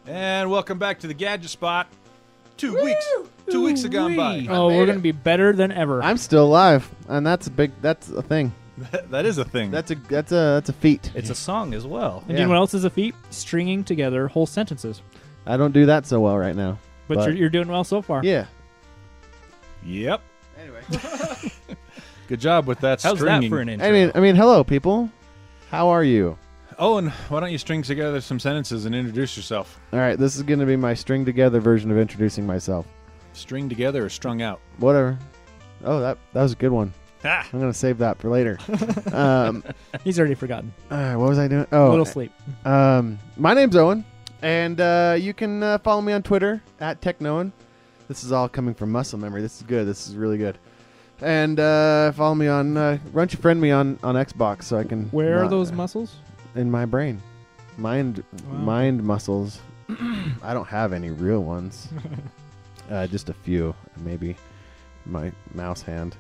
And welcome back to the Gadget Spot. 2 weeks. 2 weeks have gone by. Oh, we're going to be better than ever. I'm still alive, and that's a thing. That is a thing. That's a feat. It's a song as well. And you know what else is a feat? Stringing together whole sentences. I don't do that so well right now. But you're doing well so far. Yeah. Yep. Anyway. Good job with that How's stringing. that for an intro? I mean, hello, people. How are you? Owen, why don't you string together some sentences and introduce yourself? All right, this is going to be my string together version of introducing myself. String together or strung out? Whatever. Oh, that was a good one. Ah. I'm going to save that for later. He's already forgotten. What was I doing? Oh, A little sleep. My name's Owen, and you can follow me on Twitter at TechNoan. This is all coming from muscle memory. This is good. This is really good. And follow me on. Why don't you friend me on Xbox so I can? Where are those muscles? In my brain, mind muscles. I don't have any real ones. Just a few, maybe. My mouse hand.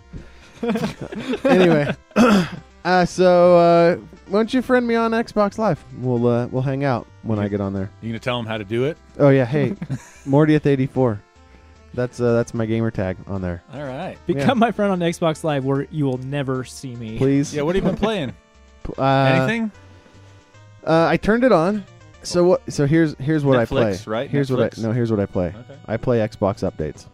Anyway, so why don't you friend me on Xbox Live? We'll hang out when I get on there. You gonna tell them how to do it? Oh yeah, hey, Mordieth84. That's my gamer tag on there. All right. Become my friend on Xbox Live, where you will never see me. Please. Yeah. What have you been playing? Anything? I turned it on. So what? So here's what Netflix, I play. Right? Here's Netflix? here's what I play. Okay. I play Xbox updates.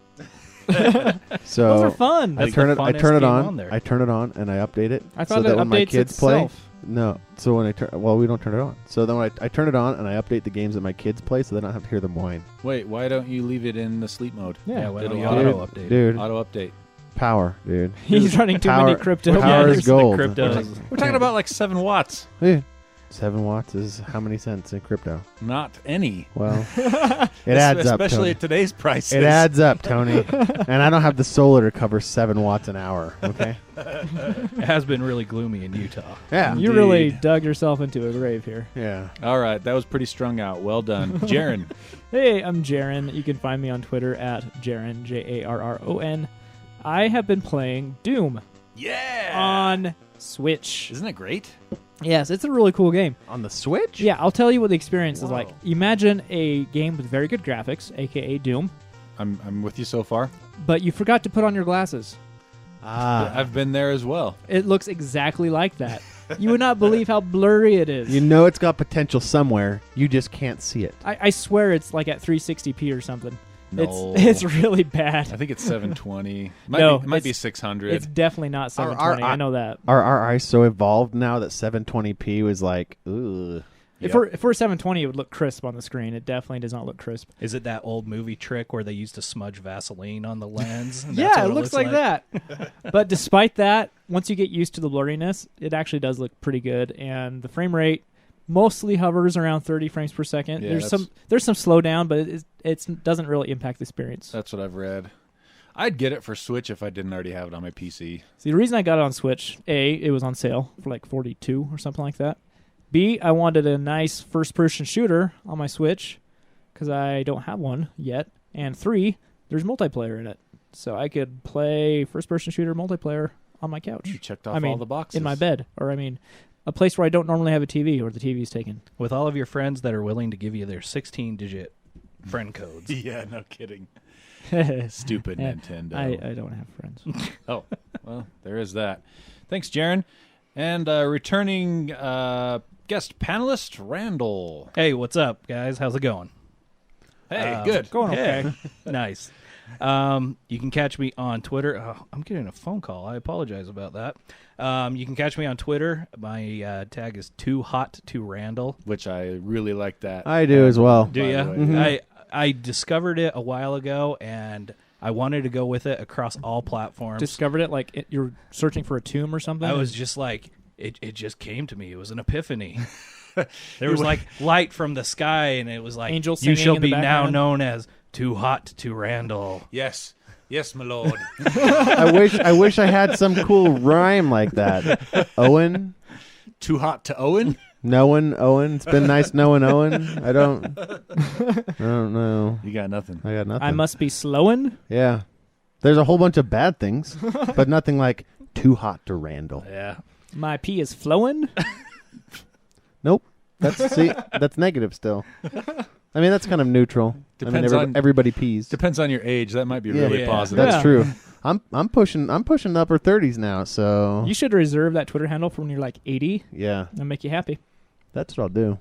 So Those are fun. I That's turn the it. I funnest turn it game on. on there. I turn it on and I update it. I so thought that it when my updates kids play. itself. No. So when I turn, well, we don't turn it on. So then when I turn it on and I update the games that my kids play, so they don't have to hear them whine. Wait. Why don't you leave it in the sleep mode? Yeah, why don't It'll you auto auto update? Dude, Auto update. power, dude. He's running too many crypto. Power is gathers. gold. Cryptos. We're talking about like 7 watts. Yeah. 7 watts is how many cents in crypto? Not any. Well, it adds up. Especially Tony. at today's prices. It adds up, Tony. And I don't have the solar to cover 7 watts an hour. Okay. It has been really gloomy in Utah. Yeah. You really Indeed. dug yourself into a grave here. Yeah. All right. That was pretty strung out. Well done. Jarron. Hey, I'm Jarron. You can find me on Twitter at Jarron, Jarron. I have been playing Doom Yeah. on Switch. Isn't it great? Yes, it's a really cool game. On the Switch? Yeah, I'll tell you what the experience is Whoa. like. Imagine a game with very good graphics, aka Doom, I'm with you so far. but you forgot to put on your glasses. I've been there as well. It looks exactly like that. You would not believe how blurry it is. You know it's got potential somewhere. You just can't see it. I swear it's like at 360p or something. No. It's really bad. I think it's 720. No, It might be it's- 600. It's definitely not 720. I know that. Are our eyes so evolved now that 720p was like, ooh. If we're 720, it would look crisp on the screen. It definitely does not look crisp. Is it that old movie trick where they used to smudge Vaseline on the lens? And that's Yeah, what it looks like that. But despite that, once you get used to the blurriness, it actually does look pretty good. And the frame rate mostly hovers around 30 frames per second. Yeah, there's some slowdown, but it doesn't really impact the experience. That's what I've read. I'd get it for Switch if I didn't already have it on my PC. See, the reason I got it on Switch, A, it was on sale for like 42 or something like that. B, I wanted a nice first-person shooter on my Switch because I don't have one yet. And 3, there's multiplayer in it. So I could play first-person shooter multiplayer on my couch. You checked off all the boxes. In my bed. Or, a place where I don't normally have a TV or the TV's taken. With all of your friends that are willing to give you their 16-digit friend codes. Yeah, no kidding. Stupid Yeah, Nintendo. I don't have friends. Oh, well, there is that. Thanks, Jarron. And returning guest panelist, Randall. Hey, what's up, guys? How's it going? Hey, good. Going okay. Nice. You can catch me on Twitter. Oh, I'm getting a phone call. I apologize about that. You can catch me on Twitter. My tag is Too Hot to Randall. Which I really like that. I do as well. Do by you? the way. Mhm. I discovered it a while ago, and I wanted to go with it across all platforms. Discovered it like you're searching for a tomb or something? I was just like, it just came to me. It was an epiphany. There was like light from the sky, and it was like, Angels you singing shall in the be now background. known as Too Hot to Randall. Yes. Yes, my lord. I wish I had some cool rhyme like that. Owen, Too hot to Owen? knowing Owen. It's been nice knowing Owen. I don't know. You got nothing. I got nothing. I must be slowing. Yeah. There's a whole bunch of bad things, but nothing like too hot to Randall. Yeah. My pee is flowing. Nope. That's negative still. I mean, that's kind of neutral. Depends on everybody pees. Depends on your age. That might be Yeah. really Yeah. positive. That's Yeah. true. I'm pushing upper 30s now, so You should reserve that Twitter handle for when you're like 80 yeah, and make you happy. that's what I'll do.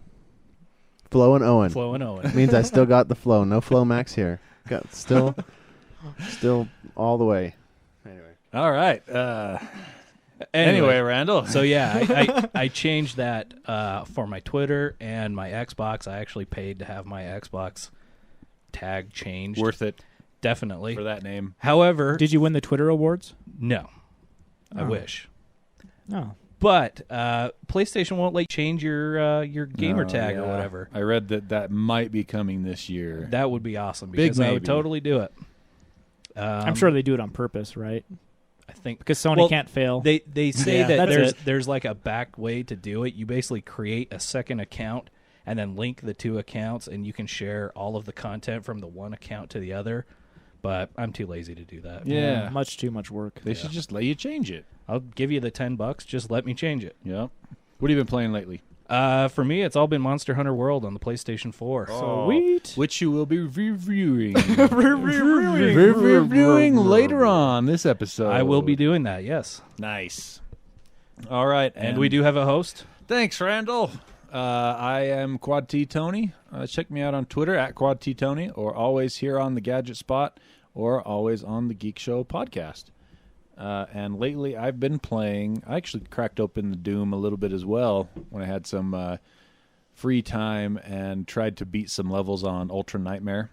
Flo and Owen. Flo and Owen. Means I still got the flow. No Flow Max here. Got still all the way. Anyway. All right. Anyway, Randall. So yeah, I changed that for my Twitter and my Xbox. I actually paid to have my Xbox tag changed. Worth it Definitely. for that name. However, Did you win the Twitter awards? no. I Oh. wish. No. But PlayStation won't let you change your gamer Oh, tag or yeah. whatever. I read that might be coming this year. That would be awesome Big because I would maybe. totally do it. I'm sure they do it on purpose, right? I think Because Sony Well, can't fail. They say Yeah, that that's there's like a back way to do it. You basically create a second account and then link the two accounts, and you can share all of the content from the one account to the other. But I'm too lazy to do that. Yeah. Much too much work. They should just let you change it. I'll give you the $10. Just let me change it. Yep. What have you been playing lately? For me, it's all been Monster Hunter World on the PlayStation 4. Sweet. Which you will be reviewing. Reviewing later on this episode. I will be doing that. Yes, Nice. All right. and we do have a host. Thanks, Randall. I am Quad T Tony. Check me out on Twitter at Quad T Tony, or always here on the Gadget Spot, or always on the Geek Show podcast. And lately, I've been playing. I actually cracked open the Doom a little bit as well when I had some free time and tried to beat some levels on Ultra Nightmare.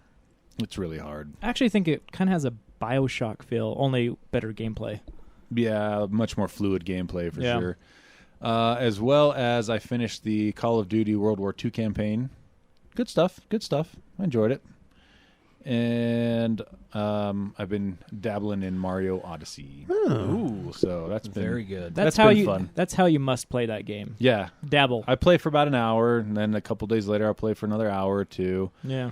It's really hard. I actually think it kind of has a Bioshock feel, only better gameplay. Yeah, much more fluid gameplay for Yeah. sure. As well as I finished the Call of Duty World War II campaign. Good stuff. Good stuff. I enjoyed it. And I've been dabbling in Mario Odyssey. Ooh, so that's been Very good. That's how been you. fun. That's how you must play that game. Yeah, Dabble. I play for about an hour, and then a couple days later, I'll play for another hour or two. Yeah.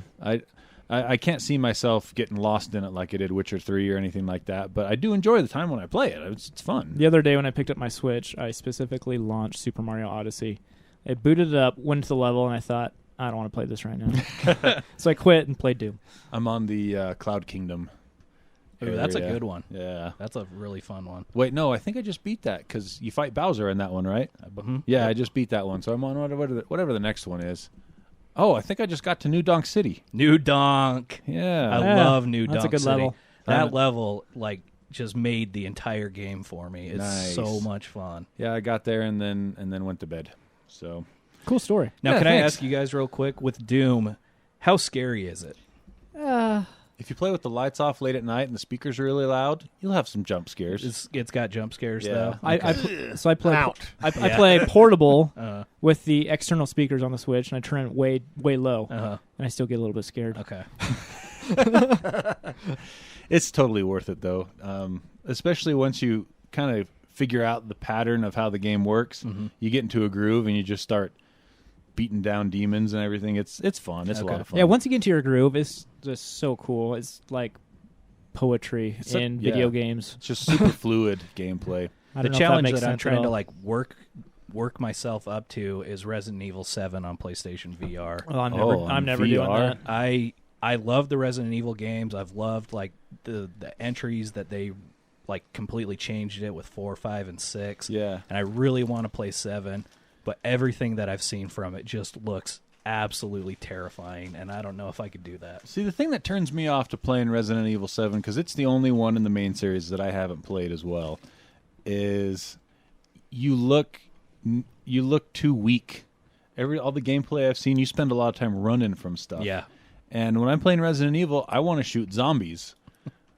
I can't see myself getting lost in it like I did Witcher 3 or anything like that, but I do enjoy the time when I play it. It's fun. The other day when I picked up my Switch, I specifically launched Super Mario Odyssey. I booted it up, went to the level, and I thought, I don't want to play this right now. So I quit and played Doom. I'm on the Cloud Kingdom. Ooh, that's a area. good one. Yeah. That's a really fun one. Wait, no, I think I just beat that because you fight Bowser in that one, right? Mhm. Yeah, I just beat that one, so I'm on whatever the next one is. Oh, I think I just got to New Donk City. New Donk. Yeah. I Yeah, love New that's Donk a good City. level. That level, just made the entire game for me. It's Nice. so much fun. Yeah, I got there and then went to bed. So Cool story. Now, Yeah, can I thanks. ask you guys real quick with Doom, how scary is it? if you play with the lights off late at night and the speakers are really loud, you'll have some jump scares. It's got jump scares Yeah. though. I play. Out. I play portable Uh, with the external speakers on the Switch, and I turn it way low, uh-huh. and I still get a little bit scared. Okay. It's totally worth it though, especially once you kind of figure out the pattern of how the game works. Mhm. You get into a groove and you just start beating down demons and everything. It's fun. It's a lot Okay. of fun. Yeah, once you get into your groove, it's just so cool. It's like poetry It's a- in yeah. video games. It's just super fluid gameplay. I The don't know if challenge makes that I'm sense at trying to all. like work myself up to is Resident Evil 7 on PlayStation VR. Well, I'm on never doing VR? that. I love the Resident Evil games. I've loved like the entries that they like completely changed it with 4, 5, and 6. Yeah. And I really want to play 7, but everything that I've seen from it just looks absolutely terrifying, and I don't know if I could do that. See, the thing that turns me off to playing Resident Evil 7, because it's the only one in the main series that I haven't played as well, is you look too weak. All the gameplay I've seen, you spend a lot of time running from stuff. Yeah. And when I'm playing Resident Evil, I want to shoot zombies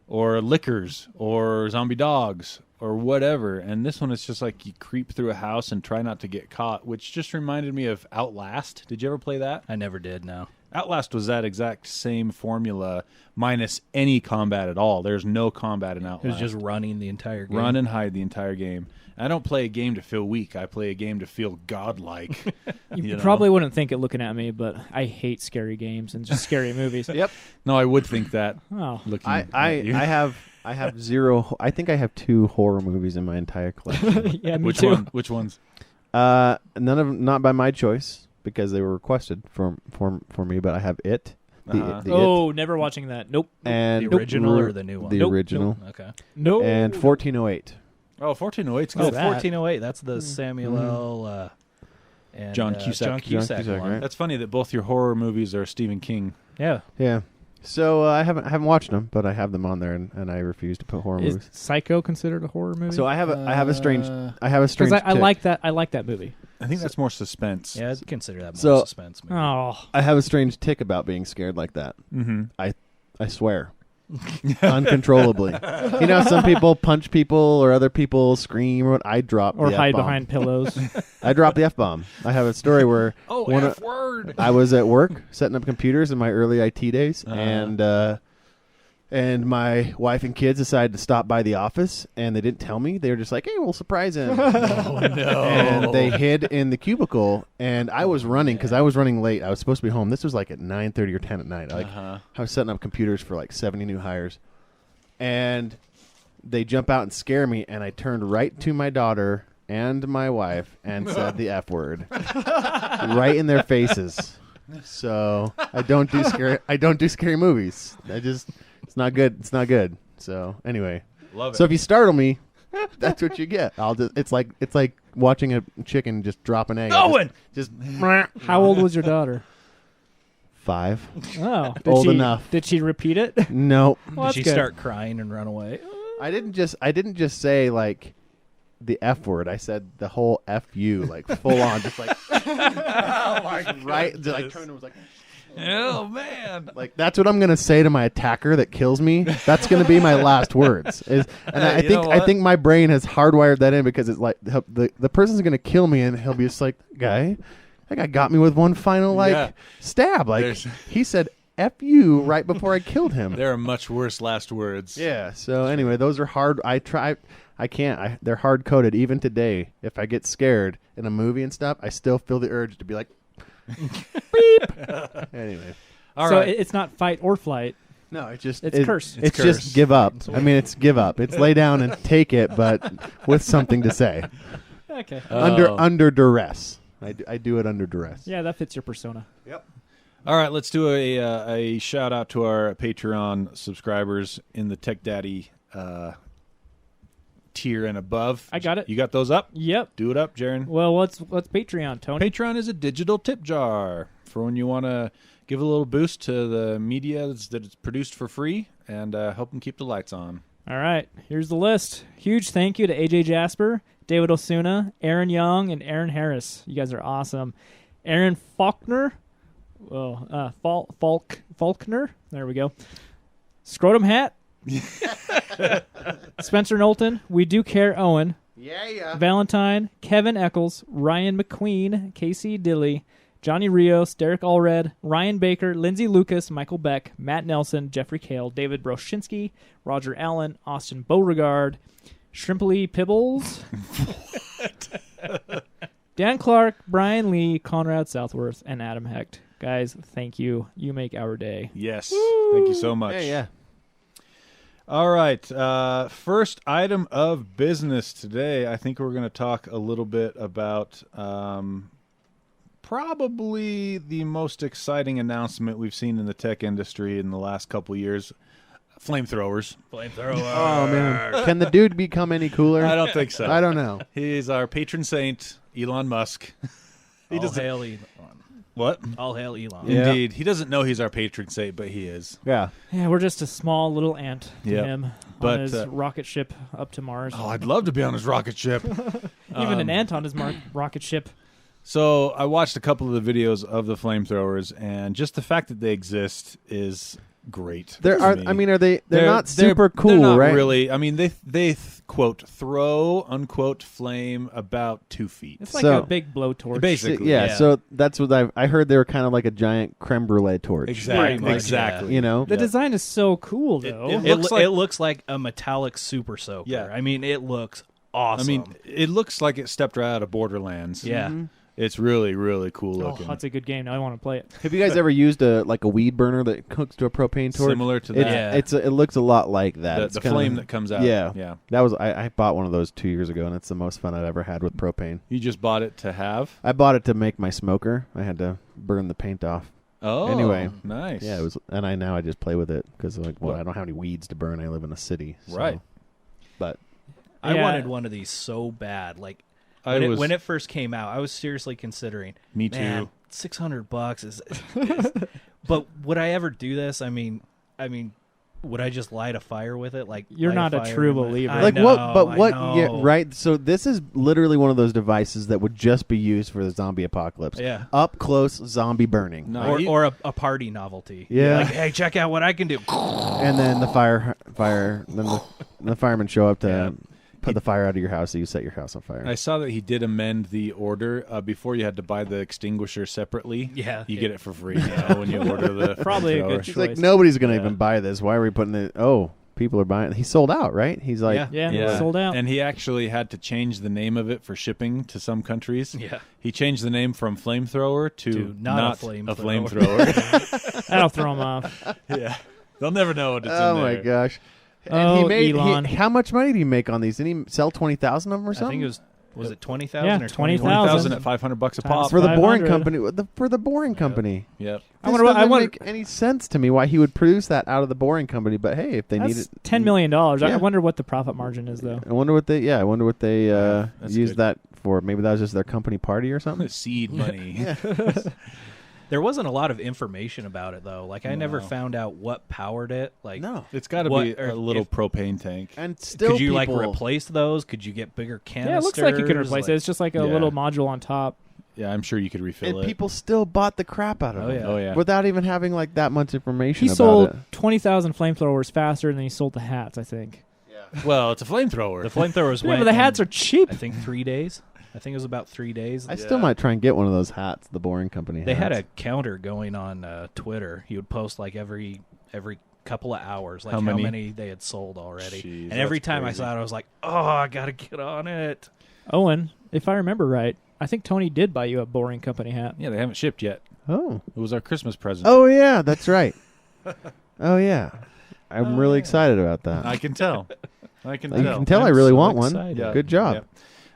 or lickers or zombie dogs or whatever. And this one is just like you creep through a house and try not to get caught, which just reminded me of Outlast. Did you ever play that? I never did, no. Outlast was that exact same formula minus any combat at all. There's no combat in Outlast. It was just running the entire game. Run and hide the entire game. I don't play a game to feel weak. I play a game to feel godlike. You know? probably wouldn't think it looking at me, but I hate scary games and just scary movies. Yep. No, I would think that Oh, looking I at you. I have zero. I think I have 2 horror movies in my entire collection. yeah, me Which too. one? Which ones? Not by my choice. because they were requested for me. But I have It. Oh, never watching that. Nope. And the original or the new one? The original. Okay. No. And 1408. Oh, 1408's Oh, good. 1408. That's the Samuel L. And John Cusack. John Cusack one. right? That's funny that both your horror movies are Stephen King. Yeah. Yeah. So I haven't watched them, but I have them on there, and I refuse to put horror Is movies. Psycho considered a horror movie? So I have a strange because I tick. like that. I like that movie. I think that's more suspense. Yeah, I'd consider that more So- suspense movie. Oh, I have a strange tick about being scared like that. Mm-hmm. I swear. Uncontrollably. You know, some people punch people or other people scream or what. I drop or the hide F-bomb. behind pillows. I drop the F-bomb. I have a story where one of- F-word. I was at work setting up computers in my early IT days, and my wife and kids decided to stop by the office, and they didn't tell me. They were just like, "Hey, we'll surprise him." Oh, no. And they hid in the cubicle, and I was running because I was running late. I was supposed to be home. This was like at 9:30 or 10 at night. Like I was setting up computers for like 70 new hires, and they jump out and scare me, and I turned right to my daughter and my wife and said the F word right in their faces. So I don't do scary movies. It's not good. It's not good. So anyway, Love it. so if you startle me, that's what you get. It's like watching a chicken just drop an egg. Owen! Just How old was your daughter? 5. Oh, Old enough. Did she repeat it? No, Well, that's Did she good. start crying and run away? I didn't just say like the F word. I said the whole F-U, like full on, just like right. Just, like turned and was like. Oh, man. Like that's what I'm gonna say to my attacker that kills me. That's gonna be my last words. I think my brain has hardwired that in because it's like the person's gonna kill me and he'll be just like, that guy got me with one final stab. Like he said F you right before I killed him. There are much worse last words. Yeah. So anyway, those are hard. I can't. They're hard coded even today. If I get scared in a movie and stuff, I still feel the urge to be like. Beep. Anyway, So it's not fight or flight. no, it's curse. It's curse. just give up. I mean, it's give up. It's lay down and take it, but with something to say. Okay. Under duress. I do it under duress. Yeah, that fits your persona. All right, let's do a shout out to our Patreon subscribers in the Tech Daddy tier and above. I got it. You got those up? Yep. Do it up, Jarron. Well, what's Patreon, Tony? Patreon is a digital tip jar for when you want to give a little boost to the media that's produced for free and help them keep the lights on. All right, here's the list. Huge thank you to AJ Jasper, David Osuna, Aaron Young, and Aaron Harris. You guys are awesome. Aaron Faulkner. Faulkner. There we go. Scrotum Hat. Spencer Knowlton. We Do Care Owen. Yeah. Valentine. Kevin Eccles. Ryan McQueen. Casey Dilly. Johnny Rios. Derek Allred. Ryan Baker. Lindsay Lucas. Michael Beck. Matt Nelson. Jeffrey Kale. David Broshinsky. Roger Allen. Austin Beauregard. Shrimply Pibbles. Dan Clark. Brian Lee. Conrad Southworth. And Adam Hecht. Guys, thank you. You make our day. Yes. Thank you so much. Yeah. All right. First item of business today, I think we're going to talk a little bit about probably the most exciting announcement we've seen in the tech industry in the last couple years. Flamethrowers. Oh man, can the dude become any cooler? I don't think so. I don't know. He's our patron saint, Elon Musk. All hail Elon. What? All hail Elon. Yeah. Indeed. He doesn't know he's our patron saint, but he is. Yeah. Yeah, we're just a small little ant to Yep. him But, on his rocket ship up to Mars. Oh, I'd love to be on his rocket ship. Even an ant on his rocket ship. So I watched a couple of the videos of the flamethrowers, and just the fact that they exist is great. There to are. me. I mean, they're not super cool, they're not right? Really. I mean, they quote throw unquote flame about 2 feet. It's like So- a big blowtorch. Basically, Yeah, yeah. so that's what I heard. They were kind of like a giant creme brulee torch. Exactly. Pretty much, Exactly. You know. The Yeah. design is so cool, though. It It looks looks like- like a metallic super soaker. Yeah. I mean, it looks awesome. I mean, it looks like it stepped right out of Borderlands. yeah. It's really, really cool Oh, looking. that's a good game. Now I want to play it. Have you guys ever used a weed burner that hooks to a propane torch? Similar to that. It looks a lot like that. The flame that comes out. Yeah. Yeah. That was I bought one of those 2 years ago, and it's the most fun I've ever had with propane. You just bought it to have? I bought it to make my smoker. I had to burn the paint off. Oh, Anyway. nice. Yeah, it was, and I just play with it because I What? don't have any weeds to burn. I live in a city, so. Right. But I Yeah. wanted one of these so bad. Like I when it first came out, I was seriously considering. Me too. Man, $600 is. But would I ever do this? I mean, would I just light a fire with it? Like You're light not a fire true in my- believer. I like know, what? But I what? know. Yeah, right. So this is literally one of those devices that would just be used for the zombie apocalypse. Yeah. Up close zombie burning. No. Or a party novelty. Yeah. Like, hey, check out what I can do. And then the then the firemen show up to put the fire out of your house, so you set your house on fire. I saw that he did amend the order. Before you had to buy the extinguisher separately. Yeah. You get it for free now when you order the Probably a flamethrower. good He's like, choice. nobody's going to Yeah. even buy this. Why are we putting it? Oh, people are buying it. He sold out, right? He's like, Yeah. Yeah, sold out. And he actually had to change the name of it for shipping to some countries. Yeah. He changed the name from flamethrower to not a flamethrower. That'll throw him off. Yeah. They'll never know what it's oh in my there. gosh. And Oh, he made, Elon. how much money did he make on these? Did he sell 20,000 of them or I something? think was it 20,000 Yeah, or 20,000. 20,000 at $500 a pop. for the boring 500. company. For the boring company. Yep. I This wonder. doesn't I wonder. make any sense to me why he would produce that out of the boring company. But hey, if they need That's it, $10 million. I Yeah. wonder what the profit margin is, though. I wonder what they. Yeah, I wonder what they that's used good. that for. Maybe that was just their company party or something. Seed money. There wasn't a lot of information about it though. Like I never No. found out what powered it. Like No, It's got to What- be a or little if- propane tank. and still, could you people, like replace those? Could you get bigger canisters? Yeah, it looks like you can replace it. It's just like a Yeah. little module on top. Yeah, I'm sure you could refill And it. people still bought the crap out of Oh, it. yeah. Oh, yeah. Without even having like that much information He about sold it. 20,000 flamethrowers faster than he sold the hats, I think. Well, it's a flamethrower. The flamethrowers Yeah, went. but the in, hats are cheap. I think 3 days. I think it was about 3 days. I still might try and get one of those hats, the boring company They had hats. a counter going on Twitter. He would post like every couple of hours, like How how many? many they had sold already. Jeez, and every that's time crazy. I saw it, I was like, "Oh, I gotta get on it." Owen, if I remember right, I think Tony did buy you a boring company hat. Yeah, they haven't shipped yet. Oh. It was our Christmas present. Oh yeah, that's right. Oh yeah. I'm really excited about that. I can tell. I can You tell. can tell I I'm really so want one. excited. Yeah. Good job.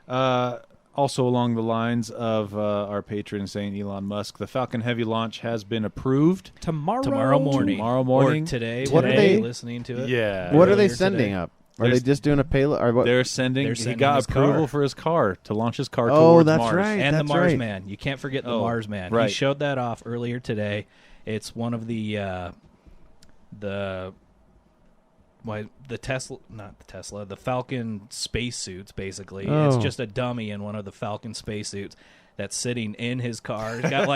Yeah. Also along the lines of our patron saint Elon Musk, the Falcon Heavy launch has been approved. Tomorrow morning. Tomorrow morning. Or today. What when are they- you're listening to it? Yeah. What are they Earlier sending today. up? Are they There's- just doing a payload? Or what? They're sending. They're he sending got his approval car. for his car to launch his car Oh, towards that's Mars. right. And the That's Mars right. Man. You can't forget the Oh, Mars Man. right. He showed that off earlier today. It's one of the Falcon spacesuits. Basically, it's Oh. just a dummy in one of the Falcon spacesuits that's sitting in his car. He's got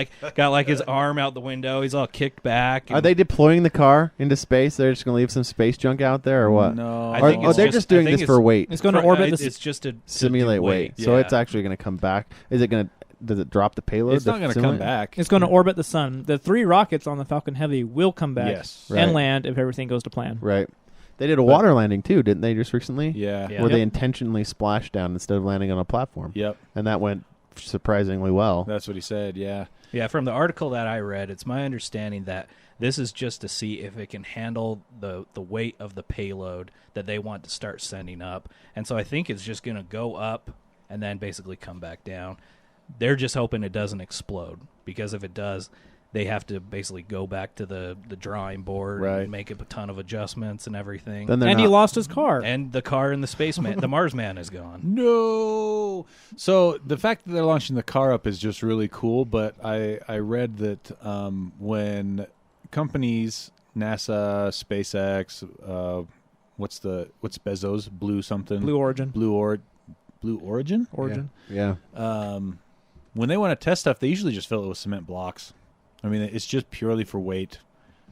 like his arm out the window. He's all kicked back. Are and- they deploying the car into space? They're just going to leave some space junk out there, or what? No. I Or, think oh, it's they're just- just doing I think this for weight, It's going to orbit the. It's just to simulate do weight. So Yeah. it's actually going to come back. Is it going to? Does it drop the payload? It's not going to come simulate? back. It's going to orbit the sun. The 3 rockets on the Falcon Heavy will come back Yes. Right. and land if everything goes to plan. Right. They did a water landing too, didn't they? Just recently, Yeah. Yeah. where they intentionally splashed down instead of landing on a platform, Yep. and that went surprisingly well. That's what he said. Yeah. Yeah, from the article that I read, it's my understanding that this is just to see if it can handle the weight of the payload that they want to start sending up. And so I think it's just going to go up and then basically come back down. They're just hoping it doesn't explode, because if it does, they have to basically go back to the drawing board Right. and make a ton of adjustments and everything. Then they're And not, he lost his car. And the car and the spaceman, the Mars Man is gone. No. So the fact that they're launching the car up is just really cool. But I read that when companies, NASA, SpaceX, what's Bezos, Blue something, Blue Origin. Blue Origin. Origin. yeah. When they want to test stuff, they usually just fill it with cement blocks. I mean, it's just purely for weight.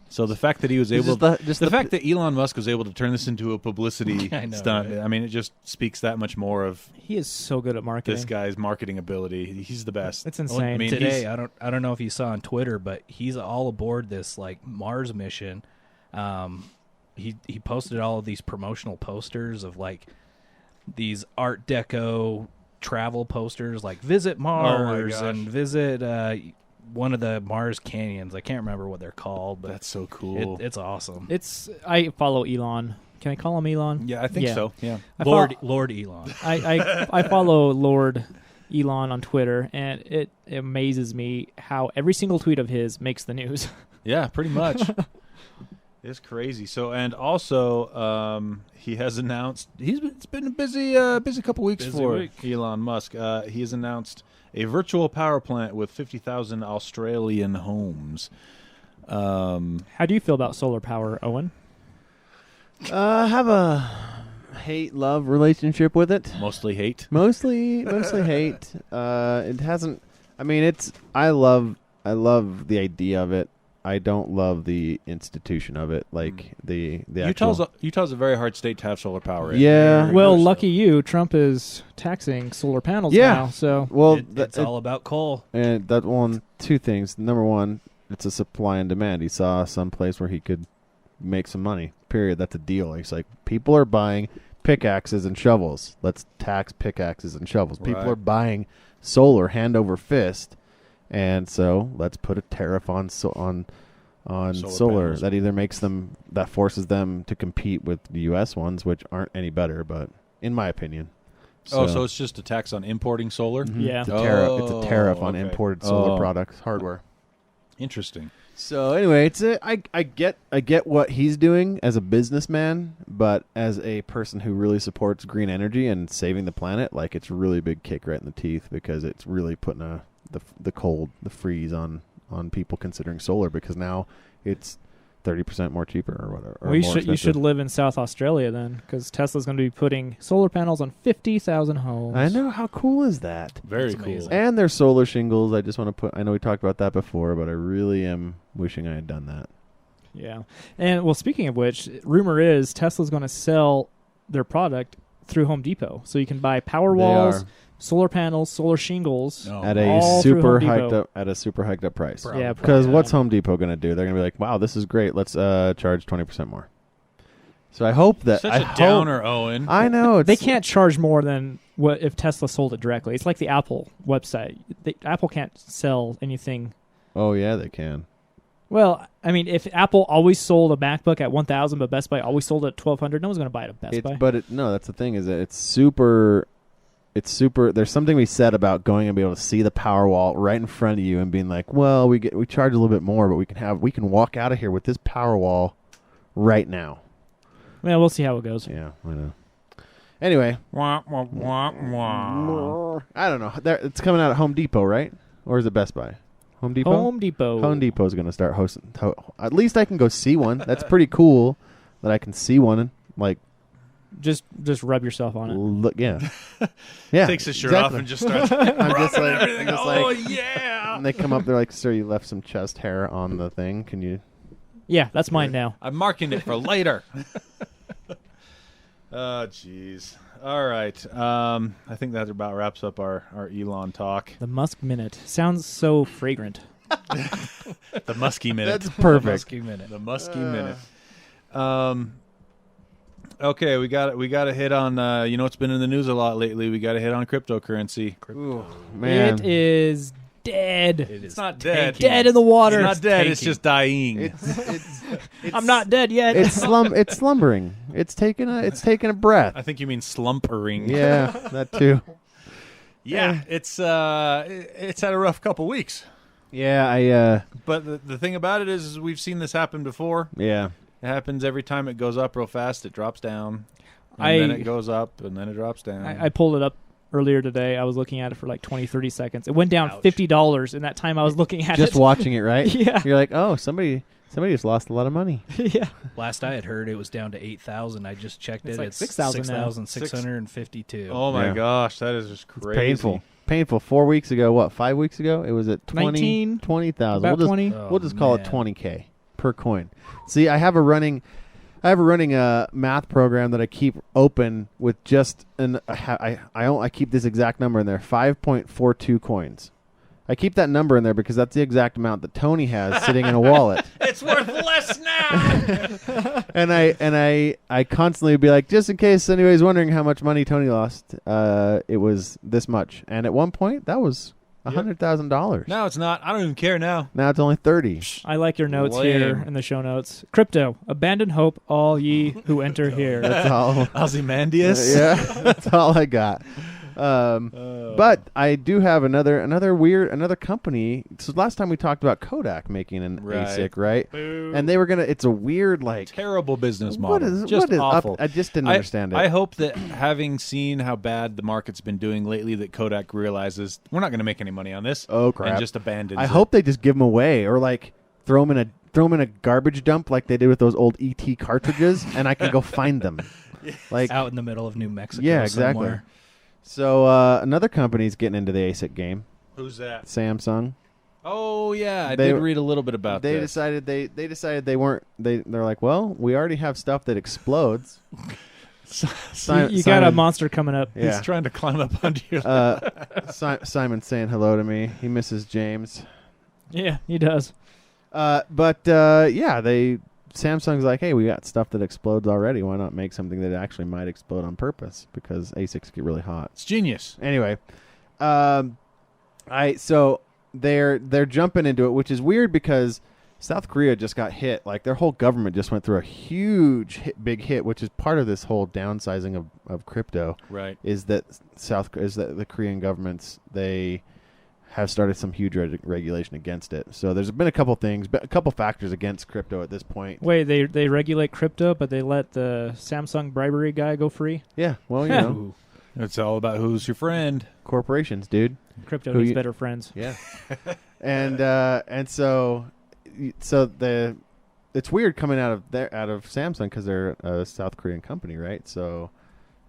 So the fact that he was able, the fact that Elon Musk was able to turn this into a publicity I know, stunt, right? I mean, it just speaks that much more of He is so good at marketing. this guy's marketing ability. He's the best. It's insane. I mean, Today, he's- I don't know if you saw on Twitter, but he's all aboard this like Mars mission. He posted all of these promotional posters of like these Art Deco travel posters like visit Mars gosh. and visit one of the Mars canyons. I can't remember what they're called, but That's so cool. it's awesome. I follow Elon. Can I call him Elon? Yeah, I think so. Yeah. Lord Elon. I follow Lord Elon on Twitter, and it amazes me how every single tweet of his makes the news. Yeah, pretty much. It's crazy. So, and also, he has announced it's been a busy couple weeks for Elon Musk. He has announced a virtual power plant with 50,000 Australian homes. How do you feel about solar power, Owen? I have a hate-love relationship with it. Mostly hate. Mostly hate. It hasn't. I mean, I love the idea of it. I don't love the institution of it, like the Utah's a very hard state to have solar power in. Yeah. Very Well, much so. lucky you. Trump is taxing solar panels Yeah. now. So Well, It's all about coal. and that one, two things. Number one, it's a supply and demand. He saw some place where he could make some money. Period. That's a deal. He's like, people are buying pickaxes and shovels. Let's tax pickaxes and shovels. People Right. are buying solar hand over fist, and so let's put a tariff on solar panels. that either makes them, that forces them to compete with the U.S. ones, which aren't any better, but in my opinion. So it's just a tax on importing solar? Mhm. Yeah. It's a tariff on okay. imported solar products, hardware. Interesting. So anyway, I get what he's doing as a businessman, but as a person who really supports green energy and saving the planet, like, it's a really big kick right in the teeth, because it's really putting the cold, the freeze on people considering solar, because now it's 30% more cheaper or whatever. Or well, more you should expensive. live in South Australia then, because Tesla's going to be putting solar panels on 50,000 homes. I know, how cool is that? Very That's cool. amazing. And there's solar shingles. I just want to I know we talked about that before, but I really am wishing I had done that. Yeah. And, well, speaking of which, rumor is Tesla's going to sell their product through Home Depot. So you can buy power They walls, are. solar panels, solar shingles. Oh, At all a through super Home Depot. hyped up price. Probably. Yeah, Because Yeah. what's Home Depot going to do? They're going to be like, "Wow, this is great. Let's charge 20% more." So I hope that Such a downer, Owen. I know They can't charge more than what if Tesla sold it directly. It's like the Apple website. Apple can't sell anything. Oh yeah, they can. Well, I mean, if Apple always sold a MacBook at 1,000, but Best Buy always sold it at 1,200, no one's going to buy it at Best Buy. No, that's the thing, is that it's super. There's something we said about going and be able to see the power wall right in front of you and being like, well, we charge a little bit more, but we can walk out of here with this power wall right now. Well, we'll see how it goes. Yeah, I know. Anyway, Wah, wah, wah, wah. I don't know. It's coming out at Home Depot, right? Or is it Best Buy? Home Depot. Home Depot. Home Depot's going to start hosting. At least I can go see one. That's pretty cool that I can see one. And, like, Just rub yourself on it. look, yeah, yeah. Takes his shirt exactly. off and just starts I'm just rubbing like, everything. I'm just Oh, like, yeah. and they come up. They're like, "Sir, you left some chest hair on the thing. Can you?" Yeah, that's mine now. I'm marking it for later. Oh, jeez. All right. I think that about wraps up our Elon talk. The Musk Minute. Sounds so fragrant. The Musky Minute. That's perfect. Musky minute. The Musky Minute. Okay, we got to hit on. It's been in the news a lot lately. We got to hit on cryptocurrency. Ooh, man, It is dead. It's not dead. Dead in the water. It's not dead. tanking. It's just dying. it's I'm not dead yet. It's slumbering. It's taking a breath. I think you mean slumpering. Yeah, that too. Yeah. It's had a rough couple weeks. Yeah, But the thing about it is we've seen this happen before. yeah. It happens every time it goes up real fast. It drops down, and then it goes up, and then it drops down. I pulled it up earlier today. I was looking at it for like 20, 30 seconds. It went down $50 in that time I was looking at Just it. watching it, right? Yeah. You're like, oh, somebody just lost a lot of money. Yeah. Last I had heard, it was down to 8,000. I just checked It's it. like It's 6,000 now. 6,652. Oh my Yeah. gosh, that is just crazy. Painful. 4 weeks ago, what? 5 weeks ago, it was at 19, 20,000. about We'll 20. Oh, We'll just call it man. 20K per coin. See, I have a running math program that I keep open with just I keep this exact number in there, 5.42 coins. I keep that number in there because that's the exact amount that Tony has sitting in a wallet. It's It's worth less now. and I constantly would be like, just in case anybody's wondering how much money Tony lost, it was this much. And at one point, that was $100,000. No, it's not. I don't even care now. Now it's only 30. I like your notes Lame. here in the show notes. Crypto, abandon hope, all ye who enter here. That's all. Ozymandias. Yeah, that's all I got. But I do have another company. So last time we talked about Kodak making an ASIC, right? Boo. And they were gonna. It's a weird, like, Terrible business model. what Just is awful. up? I just didn't understand it. I hope that having seen how bad the market's been doing lately, that Kodak realizes we're not going to make any money on this. Oh, crap. And just abandons I it. hope they just give them away, or like throw them in a garbage dump like they did with those old ET cartridges, and I can go find them. Like Out in the middle of New Mexico. Yeah, exactly. Somewhere. So another company's getting into the ASIC game. Who's that? Samsung. Oh yeah, I They- did read a little bit about They this. decided they weren't. They're like, well, we already have stuff that explodes. You got a monster coming up. Yeah. He's trying to climb up onto you. Simon's saying hello to me. He misses James. Yeah, he does. Samsung's like, hey, we got stuff that explodes already. Why not make something that actually might explode on purpose? Because ASICs get really hot. It's genius. Anyway, so they're jumping into it, which is weird because South Korea just got hit. Like their whole government just went through a huge big hit, which is part of this whole downsizing of crypto. Right. Is that the Korean governments, they have started some huge regulation against it. So there's been a couple factors against crypto at this point. Wait, they regulate crypto, but they let the Samsung bribery guy go free? Yeah, well, you know, It's all about who's your friend. corporations, dude. Crypto Who needs you- better friends. Yeah. and so it's weird coming out of Samsung because they're a South Korean company, right? So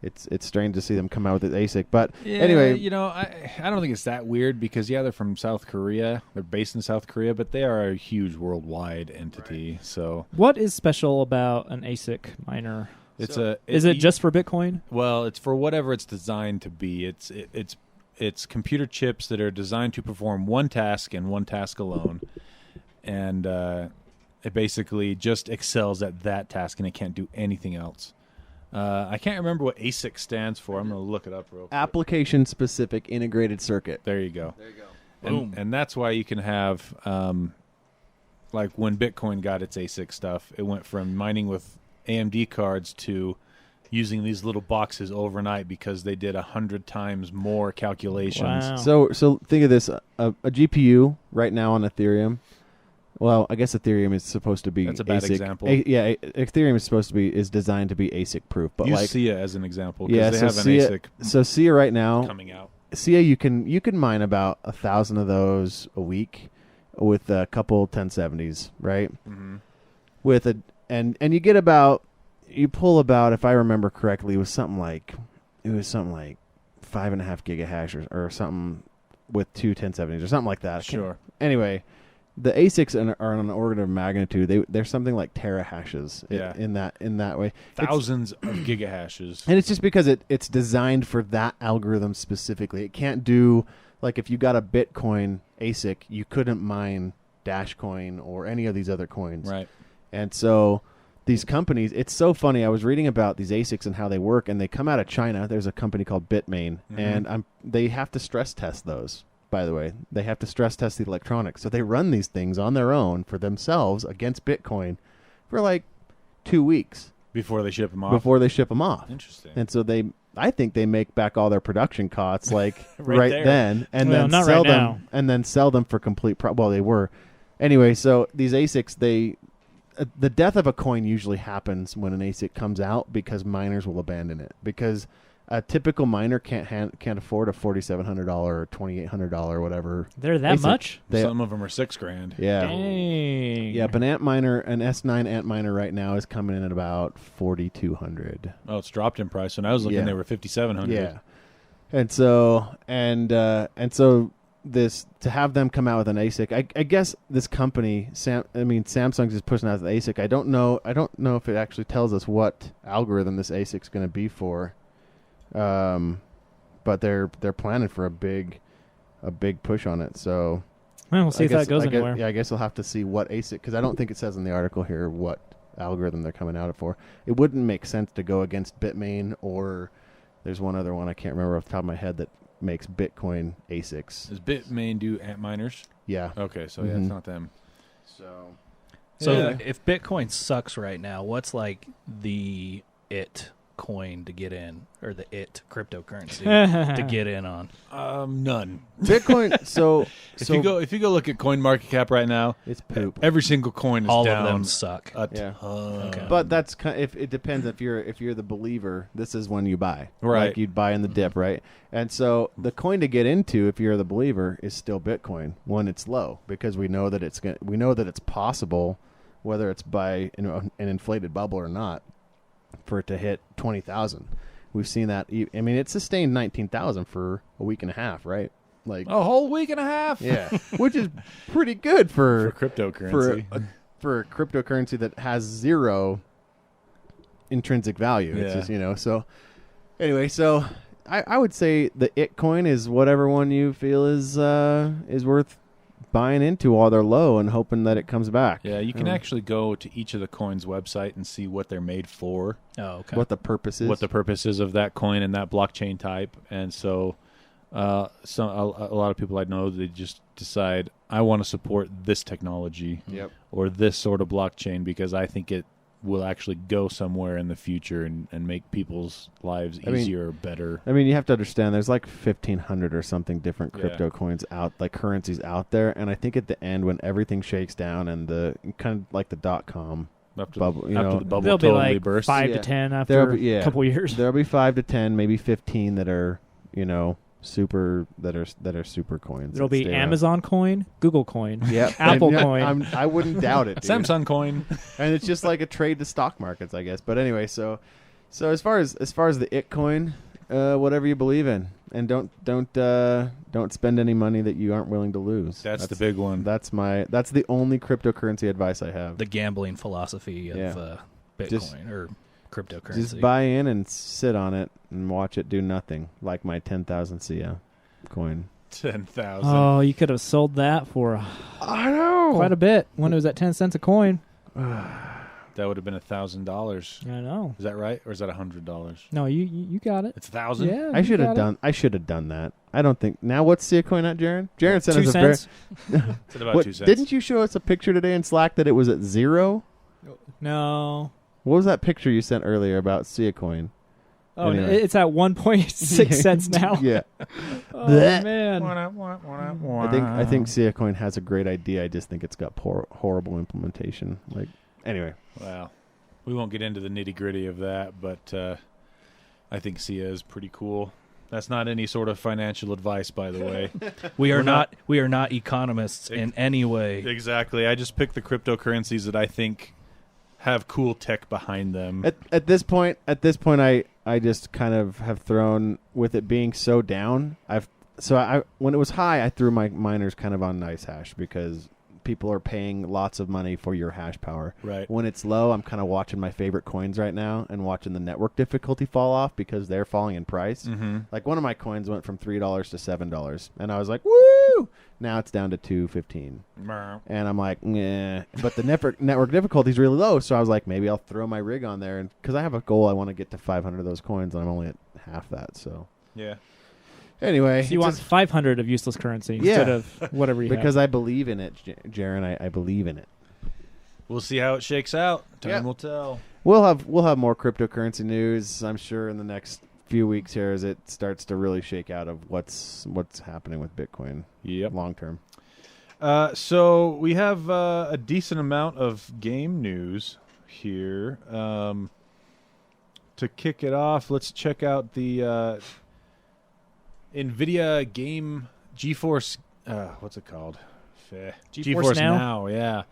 it's strange to see them come out with an ASIC. But Yeah, anyway, I don't think it's that weird because they're from South Korea. They're based in South Korea, but they are a huge worldwide entity. Right. So What is special about an ASIC miner? is it just for Bitcoin? Well, it's for whatever it's designed to be. It's computer chips that are designed to perform one task and one task alone, and it basically just excels at that task and it can't do anything else. I can't remember what ASIC stands for. I'm going to look it up real quick. application specific integrated circuit. There you go. Boom. And that's why you can have, like when Bitcoin got its ASIC stuff, it went from mining with AMD cards to using these little boxes overnight because they did 100 times more calculations. Wow. So think of this: a GPU right now on Ethereum. Well, I guess Ethereum is supposed to be. That's a bad ASIC. example. Ethereum is designed to be ASIC proof, but Use like SIA as an example because yeah, they so have an SIA, ASIC so SIA right now, coming out. SIA you can mine about 1,000 of those a week with a couple 1070s, right? Mm-hmm. And you get about, you pull about, if I remember correctly, it was something like 5.5 gigahash or something with two 1070s or something like that. Sure. Anyway, the ASICs are on an order of magnitude. They're something like terahashes. Yeah. In that way. Thousands of gigahashes. And it's just because it's designed for that algorithm specifically. It can't do, like, if you got a Bitcoin ASIC, you couldn't mine Dashcoin or any of these other coins. Right. And so these companies, it's so funny. I was reading about these ASICs and how they work, and they come out of China. There's a company called Bitmain, and they have to stress test those. By the way, they have to stress test the electronics. So they run these things on their own for themselves against Bitcoin for like 2 weeks Before they ship them off. Interesting. And so I think they make back all their production costs like right there. then, and Well, then not sell right them, now. and then sell them for complete. Well, they were anyway. So these ASICs, the death of a coin usually happens when an ASIC comes out because miners will abandon it because a typical miner can't afford a $4,700 or $2,800 whatever. They're that ASIC. much? Some of them are $6,000. Yeah. Dang. Yeah, but an S9 Ant miner right now is coming in at about $4,200. Oh, it's dropped in price. When I was looking, Yeah. they were $5,700. Yeah, and so this, to have them come out with an ASIC, I guess this company, Samsung's is pushing out the ASIC. I don't know if it actually tells us what algorithm this ASIC's going to be for, but they're planning for a big push on it. So Well, we'll see if that goes anywhere. I guess we'll have to see what ASIC, because I don't think it says in the article here what algorithm they're coming out for. It wouldn't make sense to go against Bitmain, or there's one other one I can't remember off the top of my head that makes Bitcoin ASICs. Does Bitmain do ant miners? Yeah. Okay, so yeah, it's not them. So Yeah. if Bitcoin sucks right now, what's like the it coin to get in, or the it cryptocurrency to get in on? None. Bitcoin. So If you go look at CoinMarketCap right now, it's poop. every single coin is All down of them suck. a Yeah. ton. Okay. But that's if it depends if you're the believer. This is when you buy, Right. Like you'd buy in the dip, right? And so the coin to get into, if you're the believer, is still Bitcoin when it's low, because we know that it's possible, whether it's by an inflated bubble or not, for it to hit 20,000. We've seen that. I mean, it sustained 19,000 for a week and a half, right? Like A whole week and a half. yeah, which is pretty good For for cryptocurrency. for a cryptocurrency that has zero intrinsic value. It's Yeah. just, so anyway, so I would say the it coin is whatever one you feel is worth buying into while they're low and hoping that it comes back. Yeah, you can actually go to each of the coins' website and see what they're made for, Oh, okay. what the purpose is. what the purpose is of that coin and that blockchain type. And so a lot of people I know, they just decide, I want to support this technology Yep. or this sort of blockchain because I think it will actually go somewhere in the future and make people's lives easier or better. I mean, you have to understand there's like 1,500 or something different Yeah. crypto coins out, like currencies out there. And I think at the end, when everything shakes down and the kind of like the .com After bubble, the bubble There'll be totally like bursts. 5 Yeah. to 10 There'll after be- yeah. a couple years. there'll be 5 to 10, maybe 15 that are, super that are super coins. There'll that be stay around. Amazon coin, Google coin, Yep. Apple And, coin. I wouldn't doubt it, dude. Samsung coin. And it's just like a trade to stock markets, I guess. But anyway, so as far as the it coin, whatever you believe in, and don't spend any money that you aren't willing to lose. That's the big one. That's the only cryptocurrency advice I have. The gambling philosophy of Bitcoin Just- or cryptocurrency. Just buy in and sit on it and watch it do nothing, like my 10,000 SIA coin. 10,000. Oh, you could have sold that for I know. quite a bit when it was at 10 cents a coin. That would have been $1,000. I know. Is that right, or is that $100? No, you got it. It's 1,000. Yeah, I you should have got it. done that. I don't think. Now what's SIA coin at, Jarron? Jarron sent 2 us a cents. It's at about What, 2 cents. didn't you show us a picture today in Slack that it was at 0? No. What was that picture you sent earlier about SIA coin? Oh, Anyway. it's at 1.6 cents now. Yeah. Oh, Blech. man. I think SIA coin has a great idea. I just think it's got horrible implementation. Like, anyway. Well, we won't get into the nitty gritty of that, but I think SIA is pretty cool. That's not any sort of financial advice, by the way. we are We're not economists in any way. Exactly. I just picked the cryptocurrencies that I think have cool tech behind them. At this point, I just kind of have thrown, with it being so down. When it was high, I threw my miners kind of on nice hash because people are paying lots of money for your hash power. Right. When it's low, I'm kind of watching my favorite coins right now and watching the network difficulty fall off because they're falling in price. Mm-hmm. Like one of my coins went from $3 to $7, and I was like, "Woo!" Now it's down to $2.15, and I'm like, "Nah." But the network difficulty is really low, so I was like, maybe I'll throw my rig on there, and because I have a goal, I want to get to 500 of those coins, and I'm only at half that. So Yeah. anyway, So you want 500 of useless currency Yeah. instead of whatever you because have. I believe in it, Jarron. I believe in it. We'll see how it shakes out. Time Yeah. will tell. We'll have more cryptocurrency news, I'm sure, in the next few weeks here as it starts to really shake out of what's happening with Bitcoin. Yep. Long term. So we have a decent amount of game news here. To kick it off, let's check out the NVIDIA game GeForce. What's it called? GeForce Now. Yeah.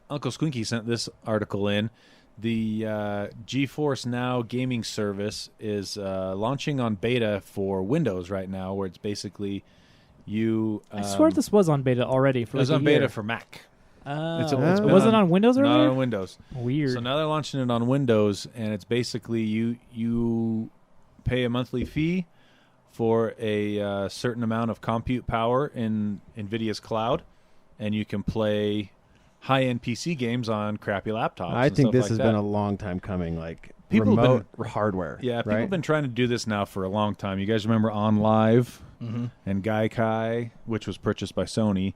Uncle Squinky sent this article in. The GeForce Now gaming service is launching on beta for Windows right now, where it's basically you. I swear this was on beta already. For It was like on a beta year. for Mac. Oh, It's been was it on Windows earlier? Not on Windows. Weird. So now they're launching it on Windows, and it's basically you pay a monthly fee for a certain amount of compute power in NVIDIA's cloud, and you can play high-end PC games on crappy laptops. I think this like has that. been a long time coming. Like People have remote hardware. Yeah, people right? have been trying to do this now for a long time. You guys remember OnLive Mm-hmm. and Gaikai, which was purchased by Sony.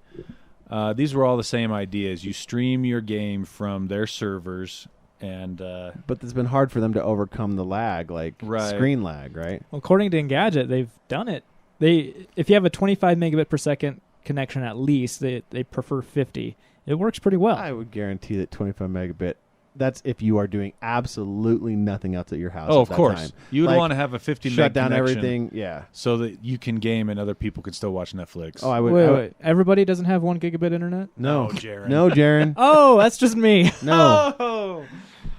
These were all the same ideas. You stream your game from their servers, and But it's been hard for them to overcome the lag, like Right. screen lag, right? Well, according to Gadget, they've done it. If you have a 25 megabit per second connection at least, they prefer 50. It works pretty well. I would guarantee that 25 megabit. That's if you are doing absolutely nothing else at your house. oh, at of that course, time. you would Like, want to have a 50 Shut meg down connection everything. Yeah. so that you can game and other people can still watch Netflix. Oh, I would. Wait. Everybody doesn't have 1 gigabit internet? No, Jarron. no, Jarron. Oh, that's just me. No. Oh.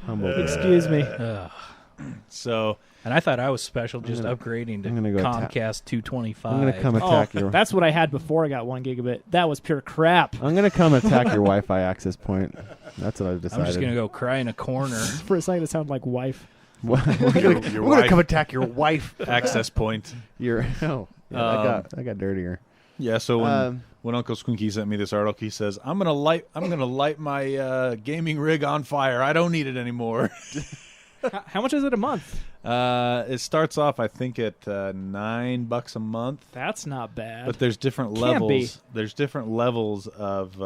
Humble brag. Excuse me. So And I thought I was special just gonna- upgrading to I'm gonna go Comcast 225. I'm gonna come attack your. That's what I had before I got 1 gigabit. That was pure crap. I'm gonna come attack your Wi-Fi access point. That's what I've decided. I'm just going to go cry in a corner. For a second, it sounded like wife. We're Your gonna wife. come attack your wife. access point. Your oh, yeah, I got dirtier. Yeah. So when Uncle Squinky sent me this article, he says, "I'm gonna light my gaming rig on fire. I don't need it anymore." How much is it a month? It starts off, I think, at $9 a month. That's not bad. But there's different Can't be. levels. There's different levels of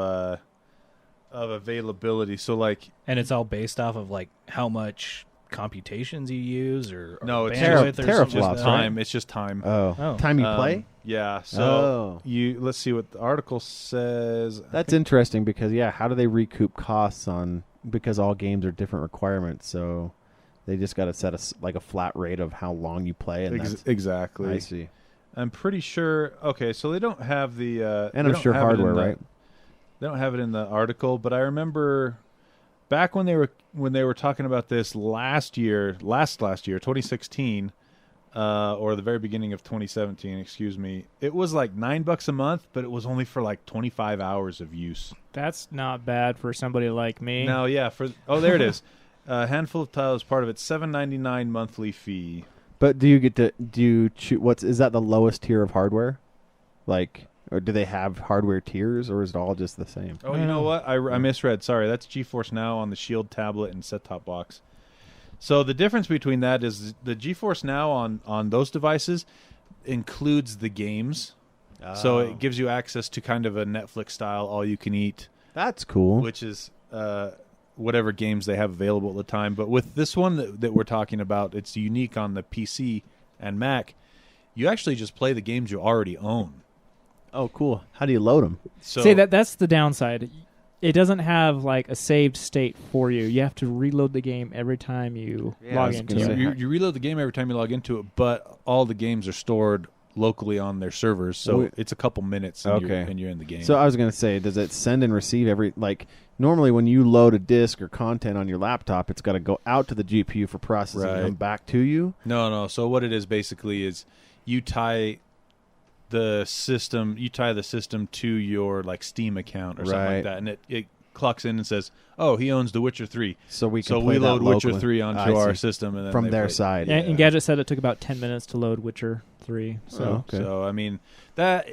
availability. So like, And it's all based off of like how much computations you use or no, it's bandwidth just, or teraflops, something like right? that. time. It's just time. Oh, time you play. Yeah. So Oh. let's see what the article says. That's interesting because how do they recoup costs on because all games are different requirements? So they just got to set a flat rate of how long you play, and that's, Exactly. I see. I'm pretty sure. Okay, so they don't have the. And they I'm don't sure have it in hardware, the- right? They don't have it in the article, but I remember back when they were talking about this last year, 2016, or the very beginning of 2017. Excuse me. It was like $9 a month, but it was only for like 25 hours of use. That's not bad for somebody like me. Now, yeah, there it is. A handful of tiles, part of it, $7.99 monthly fee. But do you choose is that the lowest tier of hardware? Like, or do they have hardware tiers, or is it all just the same? Oh, you know what? I misread. Sorry, that's GeForce Now on the Shield tablet and set-top box. So the difference between that is the GeForce Now on those devices includes the games. So it gives you access to kind of a Netflix style all-you-can-eat, That's cool. which is whatever games they have available at the time. But with this one that we're talking about, it's unique on the PC and Mac. You actually just play the games you already own. Oh, cool. How do you load them? So See, that's the downside. It doesn't have like a saved state for you. You have to reload the game every time you I log was into gonna it. say- you reload the game every time you log into it, but all the games are stored locally on their servers, so Wait. it's a couple minutes and, Okay. you're in the game. So I was going to say, does it send and receive normally when you load a disk or content on your laptop, it's got to go out to the GPU for processing and Right. come back to you? No. So what it is basically is you tie the system to your like Steam account or something Right. like that, and it clocks in and says, "Oh, he owns The Witcher 3." So we can So play we that load Witcher locally. 3 onto I our see. system, and then From they their play. side. Yeah, and Gadget said it took about 10 minutes to load Witcher 3. So Oh, okay. So I mean that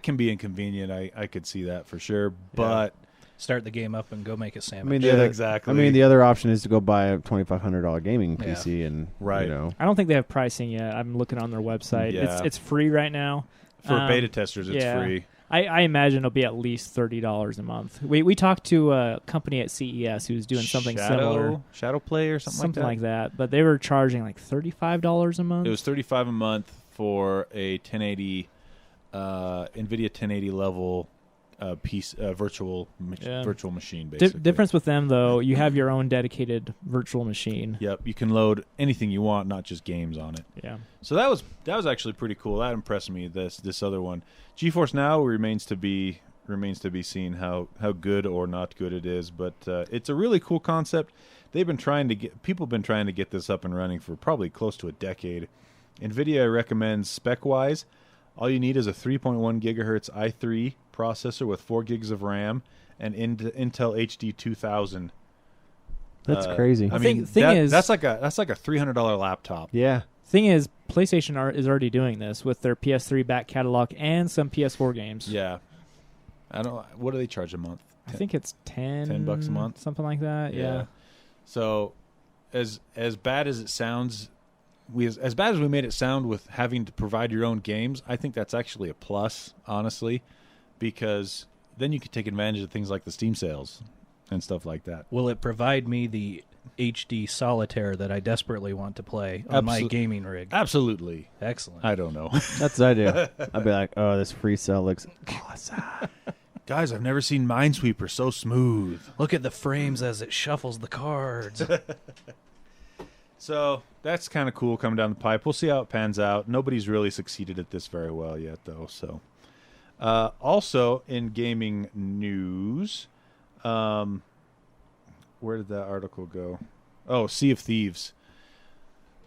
can be inconvenient. I could see that for sure, but Start the game up and go make a I sandwich. mean, Yeah, the other, exactly. I mean, the other option is to go buy a $2,500 gaming Yeah. PC and Right. You know, I don't think they have pricing yet. I'm looking on their website. Yeah. It's free right now. for beta testers, it's yeah. free. I imagine it'll be at least $30 a month. We talked to a company at CES who's doing something similar. Shadow Play or something Like that. But they were charging like $35 a month. It was $35 a month for a 1080 NVIDIA 1080 level virtual machine. Basically, Difference with them, though, you have your own dedicated virtual machine. Yep, you can load anything you want, not just games on it. Yeah. So that was actually pretty cool. That impressed me. This other one, GeForce Now, remains to be seen how good or not good it is. But it's a really cool concept. People have been trying to get this up and running for probably close to a decade. NVIDIA recommends spec-wise, all you need is a 3.1 gigahertz i3 processor with 4 gigs of RAM and Intel HD 2000. that's crazy. I Thing mean, is- that's like a $300 laptop. Yeah. Thing is, PlayStation is already doing this with their PS3 back catalog and some PS4 games. Yeah. I don't. What do they charge a month? I think it's $10 a month, something like that. Yeah. So, as bad as it sounds, as bad as we made it sound with having to provide your own games, I think that's actually a plus, honestly, because then you could take advantage of things like the Steam sales and stuff like that. Will it provide me the HD solitaire that I desperately want to play on my gaming rig? Absolutely. Excellent. I don't know. That's what I do. I'd be like, oh, this free cell looks awesome. Guys, I've never seen Minesweeper so smooth. Look at the frames as it shuffles the cards. So that's kind of cool coming down the pipe. We'll see how it pans out. Nobody's really succeeded at this very well yet, though. So, also in gaming news, where did that article go? Oh, Sea of Thieves.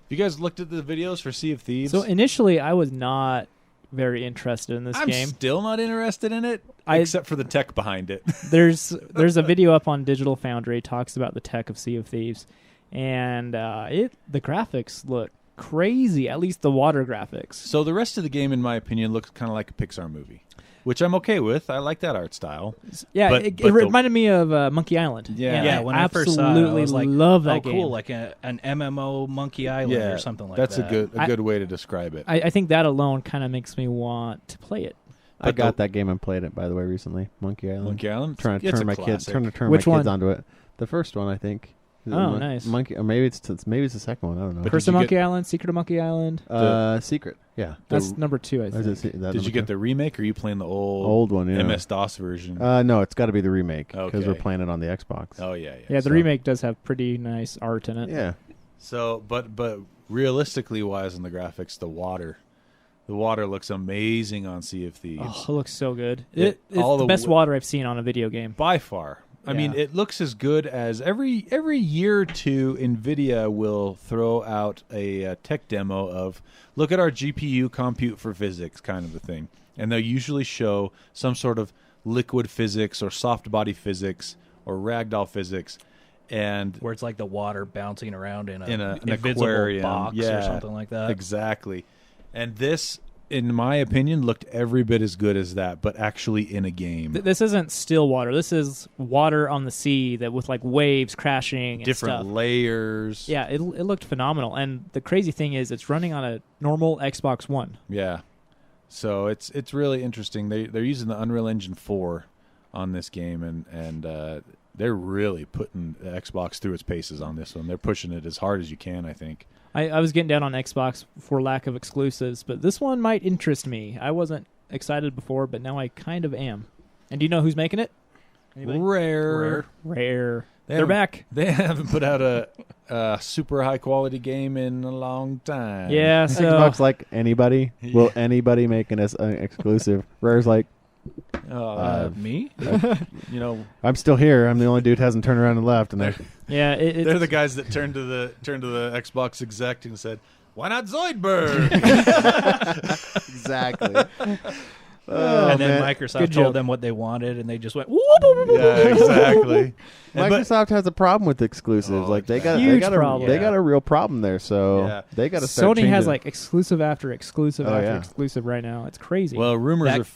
You guys looked at the videos for Sea of Thieves? So initially, I was not very interested in this game. I'm still not interested in it, except for the tech behind it. There's a video up on Digital Foundry talks about the tech of Sea of Thieves, and the graphics look crazy. At least the water graphics. So the rest of the game, in my opinion, looks kind of like a Pixar movie, which I'm okay with. I like that art style. Yeah, it reminded me of Monkey Island. Yeah, when I first saw it, I was like, love that game. Cool, like an MMO Monkey Island or something like that's that. That's a good way to describe it. I think that alone kind of makes me want to play it. I got that game and played it, by the way, recently. Monkey Island. Monkey Island? Trying to turn my kids Which one? onto it. The first one, I think. Oh, nice. Monkey, or maybe it's the second one. I don't know. Curse of Monkey Island, Secret of Monkey Island. Secret. Yeah, that's number 2. I think. Did you get the remake, or are you playing the old one? Yeah. MS DOS version? No, it's got to be the remake because we're Okay. playing it on the Xbox. Oh yeah. Yeah, the remake does have pretty nice art in it. Yeah. So, but realistically wise in the graphics, the water looks amazing on Sea of Thieves. Oh, it looks so good. It's It's the best water I've seen on a video game. By far. I mean, it looks as good as every year or two, NVIDIA will throw out a tech demo of, look at our GPU compute for physics kind of a thing. And they'll usually show some sort of liquid physics or soft body physics or ragdoll physics. And where it's like the water bouncing around in an invisible aquarium box or something like that. Exactly. And this, in my opinion, looked every bit as good as that, but actually in a game. This isn't still water. This is water on the sea that with like waves crashing and different stuff. Layers. Yeah, it looked phenomenal. And the crazy thing is it's running on a normal Xbox One. Yeah. So it's really interesting. They're using the Unreal Engine 4 on this game, and they're really putting the Xbox through its paces on this one. They're pushing it as hard as you can, I think. I was getting down on Xbox for lack of exclusives, but this one might interest me. I wasn't excited before, but now I kind of am. And do you know who's making it? Anybody? Rare. They're back. They haven't put out a super high quality game in a long time. Yeah, so Xbox like anybody. Will anybody make an exclusive? Rare's like, me? You know, I'm still here. I'm the only dude who hasn't turned around and left. And they're they're the guys that turned to the Xbox exec and said, "Why not Zoidberg?" Exactly. And then Microsoft told them what they wanted, and they just went, yeah, exactly. Microsoft has a problem with exclusives. Like they got a real problem there. So they got to start Sony changing. has like exclusive after exclusive exclusive right now. It's crazy. Well, rumors are.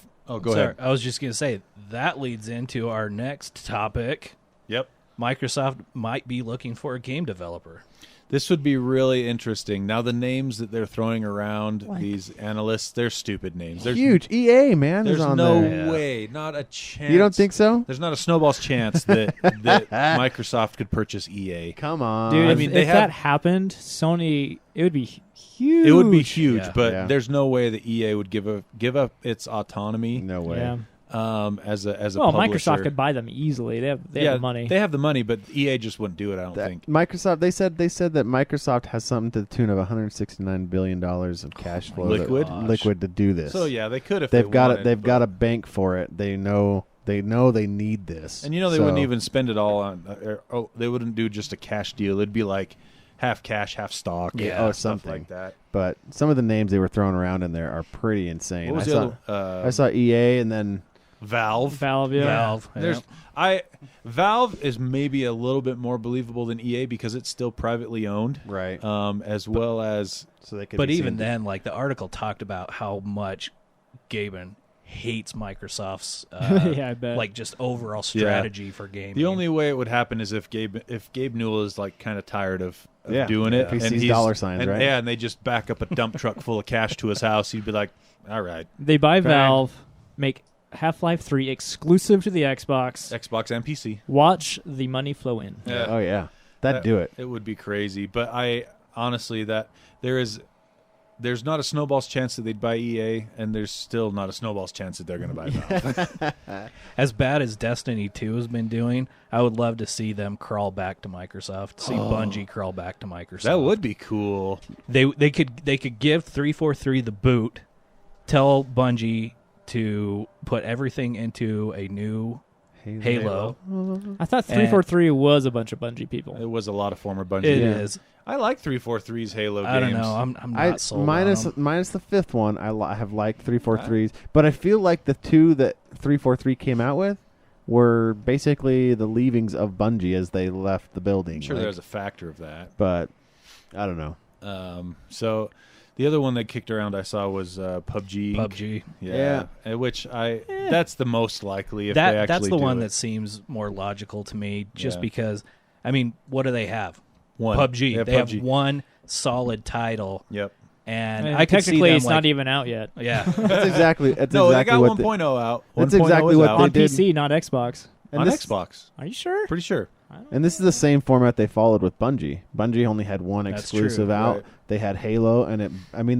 Go ahead. I was just going to say, that leads into our next topic. Yep. Microsoft might be looking for a game developer. This would be really interesting. Now, the names that they're throwing around, these analysts, they're stupid names. They're huge. EA, man. There's on no there. way, not a chance. You don't think so? There's not a snowball's chance that Microsoft could purchase EA. Come on. Dude, if that happened, Sony, it would be huge. It would be huge, but there's no way that EA would give up its autonomy. No way. Yeah. As a well, publisher. Microsoft could buy them easily. They have the money. They have the money, but EA just wouldn't do it. I don't think. Microsoft. They said that Microsoft has something to the tune of $169 billion of cash flow, liquid to do this. So yeah, they could if they've got it. They've got a bank for it. They know they need this, and they wouldn't even spend it all on. They wouldn't do just a cash deal. It'd be like half cash, half stock, or something like that. But some of the names they were throwing around in there are pretty insane. What was I saw EA, and then Valve. Yeah. Valve. There's Valve is maybe a little bit more believable than EA because it's still privately owned, Right. as well as So they could. But be even seen- then, like the article talked about how much Gaben hates Microsoft's Yeah, I bet. like just overall strategy for gaming. the only way it would happen is if Gabe Newell is like kind of tired of doing it, If he and sees he's- dollar signs, and, right? Yeah, and they just back up a dump truck full of cash to his house. He'd be like, "All right, They buy Fine. Valve, make Half-Life 3 exclusive to the Xbox. Xbox and PC." Watch the money flow in. Yeah. Oh yeah, that'd do it. It would be crazy, but I honestly that there's not a snowball's chance that they'd buy EA, and there's still not a snowball's chance that they're going to buy Valve. As bad as Destiny 2 has been doing, I would love to see them crawl back to Microsoft. See Bungie crawl back to Microsoft. That would be cool. They could give 343 the boot, tell Bungie to put everything into a new Halo. I thought 343 was a bunch of Bungie people. It was a lot of former Bungie. It Yeah. is. I like 343's Halo I games. don't know. I'm not sold minus on 'em. minus the fifth one. I have liked 343's, but I feel like the two that 343 came out with were basically the leavings of Bungie as they left the building. I'm sure like, there's a factor of that. but I don't know. So the other one that kicked around I saw was PUBG. PUBG. Yeah. Which that's the most likely if they actually That's the do one it. that seems more logical to me, just Yeah. because. I mean, what do they have? One. PUBG. They PUBG. have one solid title, Yep. and And I could see technically, them it's like, not even out yet. Yeah, That's exactly. That's No, exactly they got what 1.0 out. That's 1.0 exactly is what out. they On did. PC, not Xbox. and On this, Xbox. Are you sure? Pretty sure. And this is the same format they followed with Bungie. Bungie only had one That's exclusive true, out. right. They had Halo, and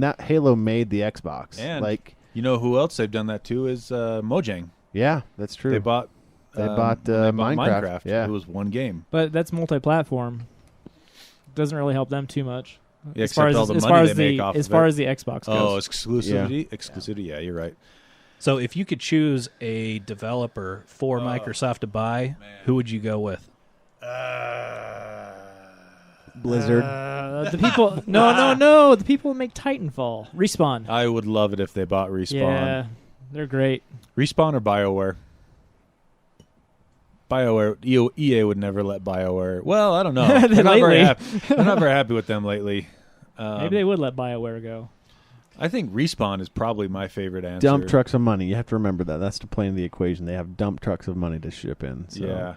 that Halo made the Xbox. And like, you know who else they've done that to is Mojang. yeah, that's true. They bought Minecraft. Yeah. It was one game. But that's multi-platform. Doesn't really help them too much. Yeah, as far except as all the as money far they as make the off as of far it. as the Xbox goes. Oh, exclusivity. Yeah, you're right. So if you could choose a developer for Microsoft to buy, who would you go with? Blizzard. The people. No. The people who make Titanfall. Respawn. I would love it if they bought Respawn. Yeah, they're great. Respawn or BioWare? EA would never let BioWare. Well, I don't know. They're not very Lately. happy. They're not very happy with them lately. Maybe they would let BioWare go. I think Respawn is probably my favorite answer. Dump trucks of money. You have to remember that. That's to play in the equation. They have dump trucks of money to ship in. So. Yeah.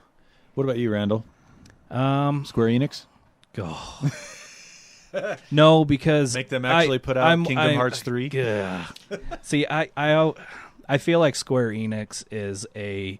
What about you, Randall? Um, Square Enix? no, because Make them actually put out Kingdom I'm- Hearts 3? Yeah. See, I feel like Square Enix is a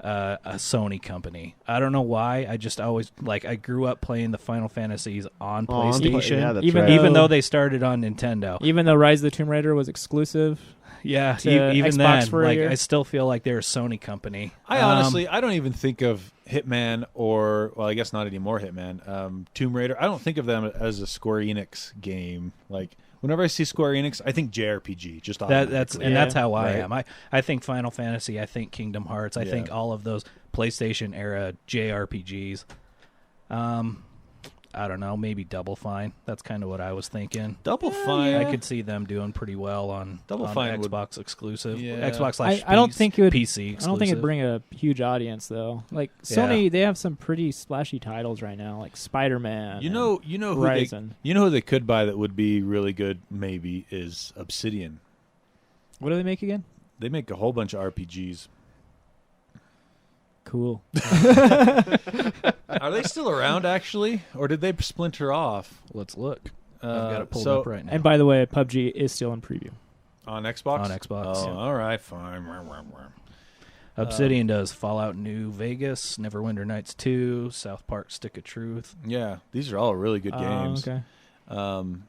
Sony company. I don't know why. I just always I grew up playing the Final Fantasies on PlayStation. Yeah, that's Even right. even though- though they started on Nintendo. Even though Rise of the Tomb Raider was exclusive. Yeah, to even Xbox then, for a year. I still feel like they're a Sony company. I honestly, I don't even think of Hitman or, well, I guess not anymore Hitman, Tomb Raider. I don't think of them as a Square Enix game. Like, whenever I see Square Enix, I think JRPG. Just that's automatically. and that's how I Right. am. I think Final Fantasy. I think Kingdom Hearts. I think all of those PlayStation era JRPGs. I don't know, maybe Double Fine. That's kind of what I was thinking. Double Fine. I could see them doing pretty well on Double on Fine would- Xbox exclusive. Yeah. Xbox I don't think it would. PC exclusive. I don't think it'd bring a huge audience though. Like Sony, they have some pretty splashy titles right now, like Spider-Man. You know who Horizon. who they could buy that would be really good. Maybe is Obsidian. What do they make again? They make a whole bunch of RPGs. Cool. Are they still around actually, or did they splinter off? Let's look. I've got it pulled so up right now. And by the way, PUBG is still in preview. on Xbox? On Xbox, Oh, yeah. all right, fine. Obsidian does Fallout New Vegas, Neverwinter Nights 2, South Park Stick of Truth. Yeah, these are all really good games. Okay. And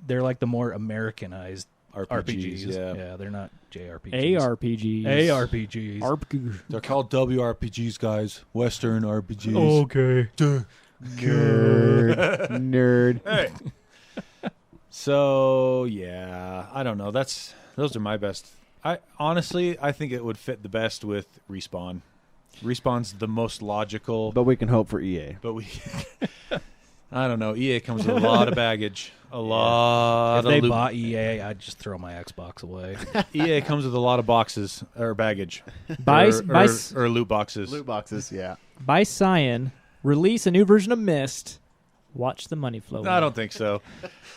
They're like the more Americanized RPGs. RPGs. Yeah. They're not JRPGs. ARPGs. ARPGs. ARPG. They're called WRPGs, guys. Western RPGs. Okay. Nerd. Hey. So yeah, I don't know. Those are my best. I think it would fit the best with Respawn. Respawn's the most logical, But we can hope for EA. but we. I don't know. EA comes with a lot of baggage. A lot If of they loot. bought EA, I'd just throw my Xbox away. EA comes with a lot of boxes or baggage. Buy or loot boxes. Loot boxes, yeah. Buy Cyan, release a new version of Myst, watch the money flow. I don't think so.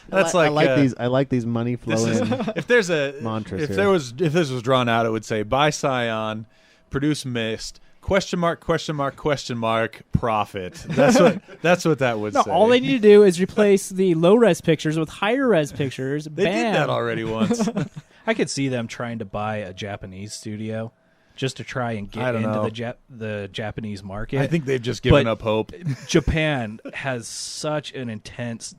That's I like like these. I like these money flowing. if there's a mantras if here. there was if this was drawn out, it would say buy Scion, produce Mist, question mark, profit. That's what that would No, say. all they need to do is replace the low-res pictures with higher-res pictures. They Bam. did that already once. I could see them trying to buy a Japanese studio just to try and I get don't know. into the Japanese market. I think they've just given But- up hope. Japan has such an intense,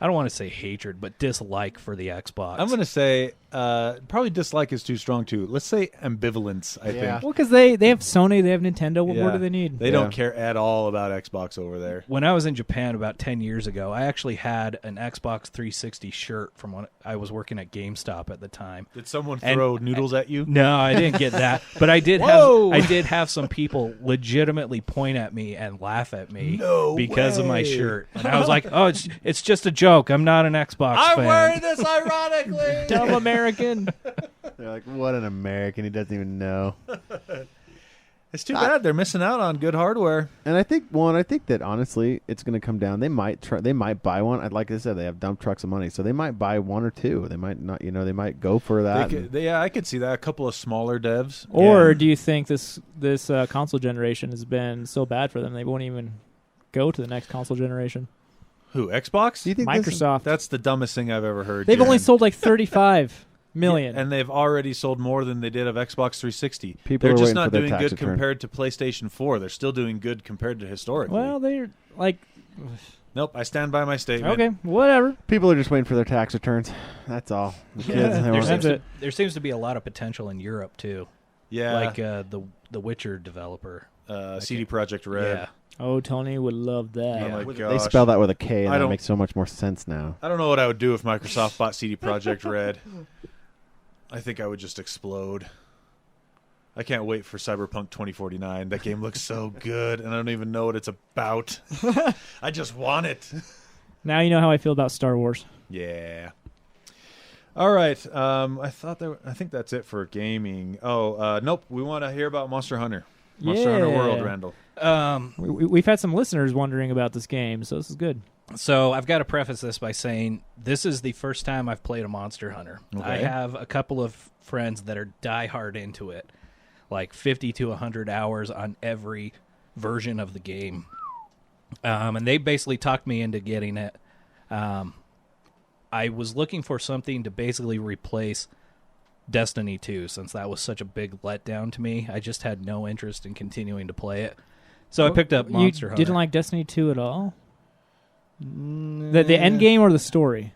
I don't want to say hatred, but dislike for the Xbox. I'm going to say probably dislike is too strong too. Let's say ambivalence, I Yeah. think. Well, because they have Sony, they have Nintendo. What Yeah. more do they need? They don't care at all about Xbox over there. When I was in Japan about 10 years ago, I actually had an Xbox 360 shirt from when I was working at GameStop at the time. Did someone And- throw noodles at you? No, I didn't get that, but I did Whoa! have some people legitimately point at me and laugh at me No because of my way. shirt. And I was like, "Oh, it's just a joke. I'm not an Xbox fan." this ironically. Dumb American. They're like, what an American. He doesn't even know. It's too bad they're missing out on good hardware. And I think that honestly, it's going to come down. They might buy one. Like I said, they have dump trucks of money, so they might buy one or two. They might not. They might go for that. Yeah, I could see that. A couple of smaller devs. Or Yeah. do you think this console generation has been so bad for them they won't even go to the next console generation? Who, Xbox? Do you think Microsoft. That's the dumbest thing I've ever heard. They've Jen. only sold like 35 million. And they've already sold more than they did of Xbox 360. People They're are just waiting not for their doing tax good return. compared to PlayStation 4. They're still doing good compared to historically. Well, they're like, Nope, I stand by my statement. okay, whatever. People are just waiting for their tax returns. That's all. The kids, Yeah, they There want- That's it. seems to be a lot of potential in Europe too, Yeah, like the Witcher developer. CD Projekt Red. Yeah. Oh, Tony would love that. Oh my they gosh. spell that with a K, and I that don't- makes so much more sense now. I don't know what I would do if Microsoft bought CD Projekt Red. I think I would just explode. I can't wait for Cyberpunk 2049. That game looks so good, and I don't even know what it's about. I just want it. Now you know how I feel about Star Wars. Yeah. All right. I think that's it for gaming. Oh, nope. We want to hear about Monster Hunter. Monster Hunter Yeah. World, Randall. We've had some listeners wondering about this game, so this is good. So I've got to preface this by saying this is the first time I've played a Monster Hunter. Okay. I have a couple of friends that are diehard into it, like 50 to 100 hours on every version of the game. And they basically talked me into getting it. I was looking for something to basically replace Destiny 2, since that was such a big letdown to me. I just had no interest in continuing to play it. So I picked up Monster You Hunter. didn't like Destiny 2 at all? The end game or the story?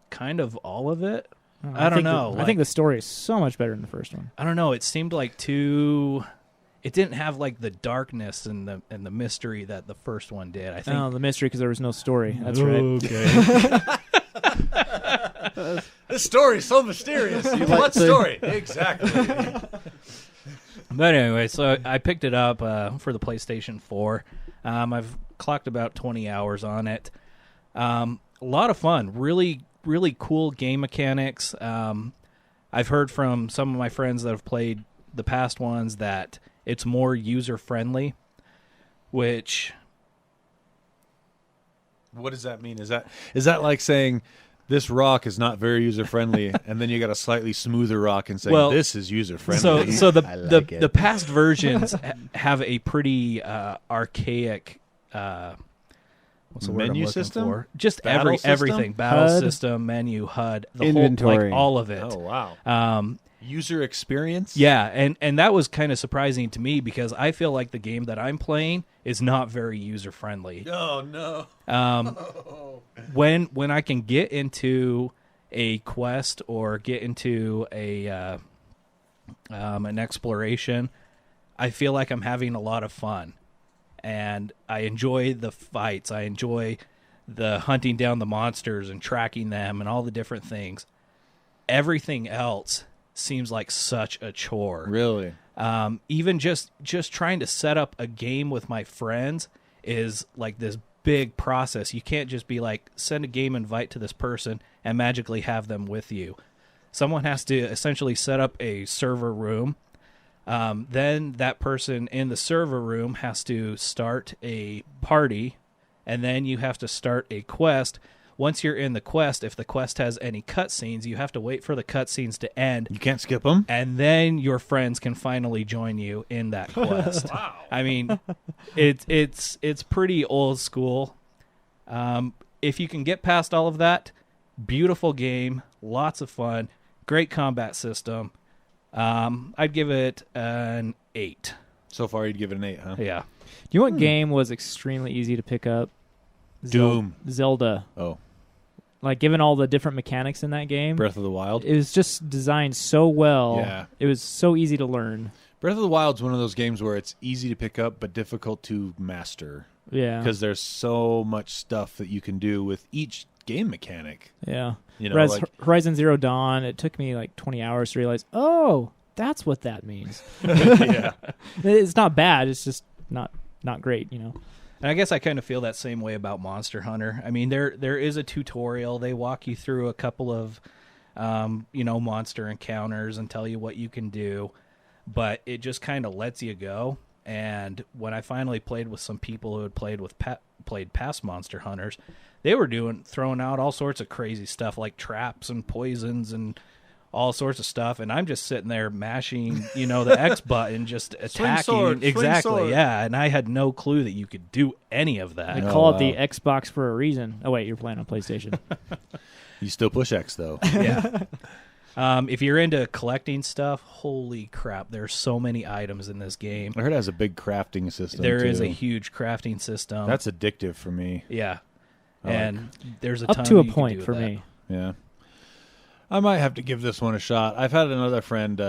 Kind of all of it. I don't think know, I think the story is so much better than the first one. I don't know. It seemed like too. It didn't have like the darkness and the mystery that the first one did. I think. Oh, the mystery because there was no story. That's right. Okay. This story is so mysterious. What story? Exactly. But anyway, so I picked it up for the PlayStation 4. I've clocked about 20 hours on it. A lot of fun. Really, really cool game mechanics. I've heard from some of my friends that have played the past ones that it's more user-friendly, which... What does that mean? Is that like saying this rock is not very user friendly, and then you got a slightly smoother rock and say this is user friendly? So I like it. the past versions have a pretty archaic what's the word I'm Menu looking system? for? Just Battle system? everything, battle HUD? system, menu, HUD, the Inventory. whole, like all of it. Oh wow. User experience. Yeah, and that was kind of surprising to me because I feel like the game that I'm playing is not very user friendly. Oh no. When I can get into a quest or get into a an exploration, I feel like I'm having a lot of fun, and I enjoy the fights. I enjoy the hunting down the monsters and tracking them and all the different things. Everything else seems like such a chore. Really? Even just trying to set up a game with my friends is like this big process. You can't just be like, send a game invite to this person and magically have them with you. Someone has to essentially set up a server room. Then that person in the server room has to start a party, and then you have to start a quest. Once you're in the quest, if the quest has any cutscenes, you have to wait for the cutscenes to end. You can't skip them? And then your friends can finally join you in that quest. Wow. I mean, it's pretty old school. If you can get past all of that, beautiful game, lots of fun, great combat system. I'd give it an 8. So far, you'd give it an 8, huh? Yeah. You know what game was extremely easy to pick up? Doom. Zelda. Oh. Like, given all the different mechanics in that game, Breath of the Wild? it was just designed so well. Yeah. It was so easy to learn. Breath of the Wild's one of those games where it's easy to pick up but difficult to master. Yeah. Because there's so much stuff that you can do with each game mechanic. Yeah. You know, Whereas like, Horizon Zero Dawn, it took me like 20 hours to realize, oh, that's what that means. yeah. It's not bad. It's just not great, you know. And I guess I kind of feel that same way about Monster Hunter. I mean, there is a tutorial. They walk you through a couple of, monster encounters and tell you what you can do. But it just kind of lets you go. And when I finally played with some people who had played past Monster Hunters, they were throwing out all sorts of crazy stuff like traps and poisons and all sorts of stuff, and I'm just sitting there mashing, the X button, just attacking. Sword, exactly, sword. yeah. And I had no clue that you could do any of They that. call it the Xbox for a reason. Oh, wait, you're playing on PlayStation. You still push X, though. Yeah. If you're into collecting stuff, holy crap, there's so many items in this game. I heard it has a big crafting system, There too. is a huge crafting system. That's addictive for me. Yeah. I And there's a Up ton to a you can point do with for that. me. Yeah. I might have to give this one a shot. I've had another friend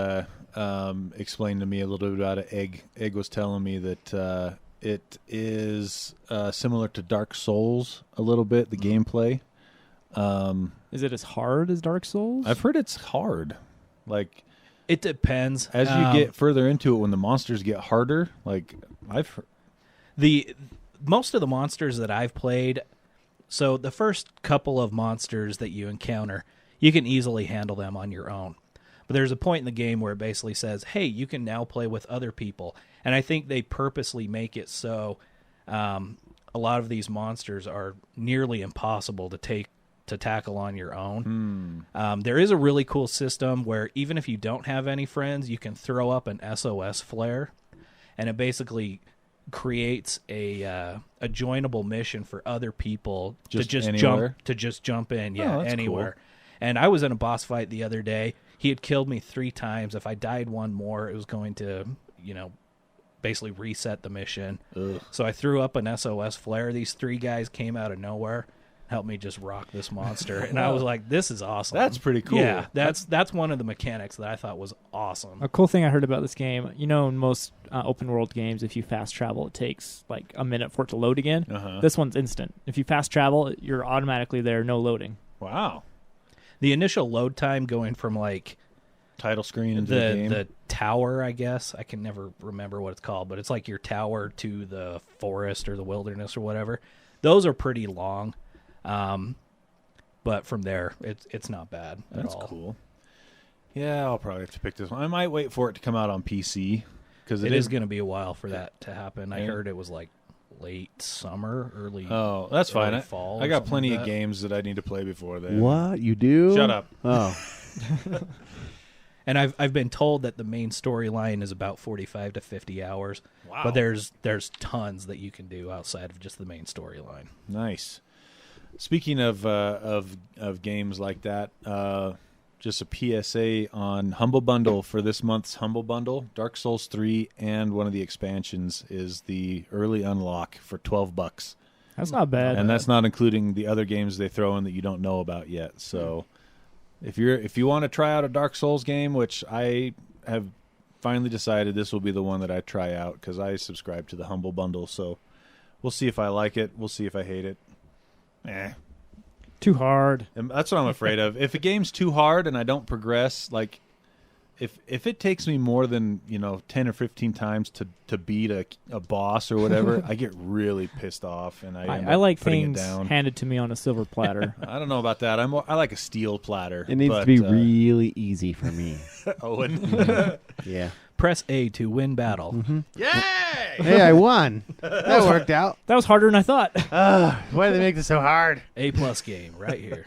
explain to me a little bit about it. Egg was telling me that it is similar to Dark Souls a little bit, the gameplay. Is it as hard as Dark Souls? I've heard it's hard. Like, It depends. as you get further into it, when the monsters get harder, like, I've heard. Most of the monsters that I've played, so the first couple of monsters that you encounter, you can easily handle them on your own. But there's a point in the game where it basically says, hey, you can now play with other people. And I think they purposely make it so a lot of these monsters are nearly impossible to tackle on your own. There is a really cool system where even if you don't have any friends, you can throw up an SOS flare, and it basically creates a joinable mission for other people to just jump in, that's anywhere. cool. And I was in a boss fight the other day. He had killed me 3 times. If I died one more, it was going to, basically reset the mission. Ugh. So I threw up an SOS flare. These 3 guys came out of nowhere, helped me just rock this monster, and I was like, "This is awesome." That's pretty cool. Yeah, that's one of the mechanics that I thought was awesome. A cool thing I heard about this game, in most open world games, if you fast travel, it takes like a minute for it to load again. Uh-huh. This one's instant. If you fast travel, you're automatically there, no loading. Wow. The initial load time going from like Title screen into the game. the tower, I guess I can never remember what it's called, but it's like your tower to the forest or the wilderness or whatever. Those are pretty long, but from there, it's not bad at That's all. cool. Yeah, I'll probably have to pick this one. I might wait for it to come out on PC because It is going to be a while for that to happen. I Yeah. heard it was like late summer, early. Oh, that's fine. early fall. I or got something plenty like of that. games that I need to play before then. What? You do? Shut up. Oh. And I've been told that the main storyline is about 45 to 50 hours. Wow. But there's tons that you can do outside of just the main storyline. Nice. Speaking of games like that, just a PSA on Humble Bundle for this month's Humble Bundle. Dark Souls 3 and one of the expansions is the early unlock for $12. That's not bad. And that's not including the other games they throw in that you don't know about yet. So if you want to try out a Dark Souls game, which I have finally decided this will be the one that I try out because I subscribe to the Humble Bundle. So we'll see if I like it. We'll see if I hate it. Too hard. And that's what I'm afraid of. If a game's too hard and I don't progress, like if it takes me more than 10 or 15 times to beat a boss or whatever, I get really pissed off, and I like putting things it down. handed to me on a silver platter. I don't know about that. I like a steel platter. It needs to be really easy for me. Owen. Yeah. Press A to win battle. Mm-hmm. Yay! Hey, I won. That worked out. That was harder than I thought. Why do they make this so hard? A+ game right here.